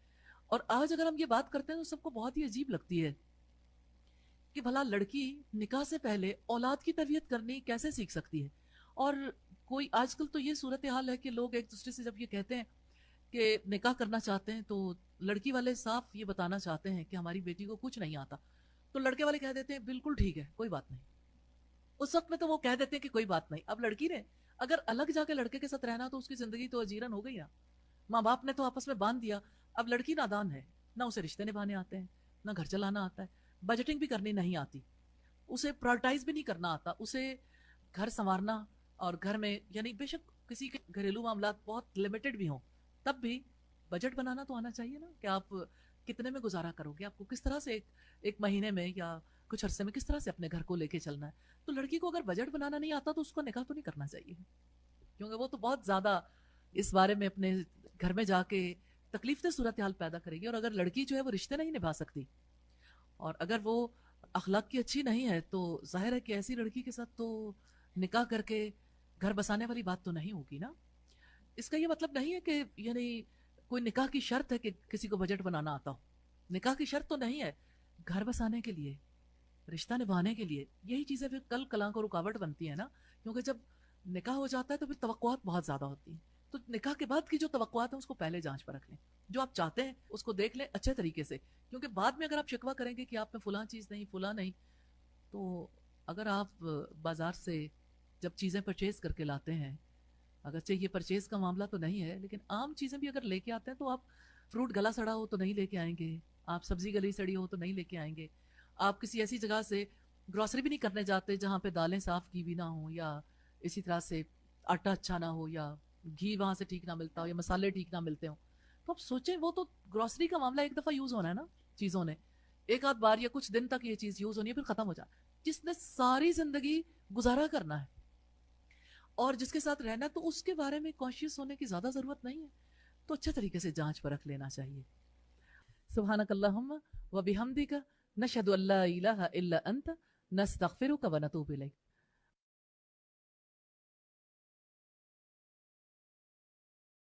اور آج اگر ہم یہ بات کرتے ہیں تو سب کو بہت ہی عجیب لگتی ہے کہ بھلا لڑکی نکاح سے پہلے اولاد کی تربیت کرنی کیسے سیکھ سکتی ہے. اور کوئی آج کل تو یہ صورتحال ہے کہ لوگ ایک دوسرے سے جب یہ کہتے ہیں کہ نکاح کرنا چاہتے ہیں تو لڑکی والے صاف یہ بتانا چاہتے ہیں کہ ہماری بیٹی کو کچھ نہیں آتا، تو لڑکے والے کہہ دیتے ہیں بالکل ٹھیک ہے کوئی بات نہیں. اس وقت میں تو وہ کہہ دیتے ہیں کہ کوئی بات نہیں. اب لڑکی نے اگر الگ جا کے لڑکے کے ساتھ رہنا تو اس کی زندگی تو اجیرن ہو گئی نا. ماں باپ نے تو آپس میں باندھ دیا. اب لڑکی نادان ہے، نہ اسے رشتے نبھانے آتے ہیں، نہ گھر چلانا آتا ہے، بجٹنگ بھی کرنی نہیں آتی، اسے پرائرٹائز بھی نہیں کرنا آتا، اسے گھر سنوارنا اور گھر میں یعنی بے شک کسی کے گھریلو معاملات بہت لمیٹڈ بھی ہوں تب بھی بجٹ بنانا تو آنا چاہیے نا کہ آپ کتنے میں گزارا کرو گے، آپ کو کس طرح سے ایک مہینے میں یا کچھ عرصے میں کس طرح سے اپنے گھر کو لے کے چلنا ہے. تو لڑکی کو اگر بجٹ بنانا نہیں آتا تو اس کو نکاح تو نہیں کرنا چاہیے، کیونکہ وہ تو بہت زیادہ اس بارے میں اپنے گھر میں جا کے تکلیف دہ صورتحال پیدا کرے گی. اور اگر لڑکی جو ہے وہ رشتے نہیں نبھا سکتی اور اگر وہ اخلاق کی اچھی نہیں ہے تو ظاہر ہے کہ ایسی لڑکی کے ساتھ تو نکاح کر کے گھر بسانے والی بات تو نہیں ہوگی نا. اس کا یہ مطلب نہیں ہے کہ یعنی کوئی نکاح کی شرط ہے کہ کسی کو بجٹ بنانا آتا ہو. نکاح کی شرط تو نہیں ہے، گھر بسانے کے لیے، رشتہ نبھانے کے لیے یہی چیزیں پھر کل کلاں کو رکاوٹ بنتی ہیں نا. کیونکہ جب نکاح ہو جاتا ہے تو پھر توقعات بہت زیادہ ہوتی ہیں. تو نکاح کے بعد کی جو توقعات ہیں اس کو پہلے جانچ پر رکھ لیں، جو آپ چاہتے ہیں اس کو دیکھ لیں اچھے طریقے سے. کیونکہ بعد میں اگر آپ شکوہ کریں گے کہ آپ میں فلاں چیز نہیں فلاں نہیں، تو اگر آپ بازار سے جب چیزیں پرچیز کر کے لاتے ہیں، اگرچہ یہ پرچیز کا معاملہ تو نہیں ہے لیکن عام چیزیں بھی اگر لے کے آتے ہیں تو آپ فروٹ گلا سڑا ہو تو نہیں لے کے آئیں گے، آپ سبزی گلی سڑی ہو تو نہیں لے کے آئیں گے، آپ کسی ایسی جگہ سے گروسری بھی نہیں کرنے جاتے جہاں پہ دالیں صاف کی بھی نہ ہوں یا اسی طرح سے آٹا اچھا نہ ہو یا گھی وہاں سے ٹھیک نہ ملتا ہو یا مسالے ٹھیک نہ ملتے ہوں. تو آپ سوچیں وہ تو گروسری کا معاملہ ایک دفعہ یوز ہونا ہے نا، چیزوں نے ایک آدھ بار یا کچھ دن تک یہ چیز یوز ہونی ہے پھر ختم ہو جائے. جس نے ساری زندگی گزارا کرنا ہے اور جس کے ساتھ رہنا ہے تو اس کے بارے میں کانشیس ہونے کی زیادہ ضرورت نہیں ہے. تو اچھے طریقے سے جانچ پرکھ لینا چاہیے. سبحانک اللہم و بحمدک نشہد ان لا الہ الا انت نستغفرک و نتوب الیک.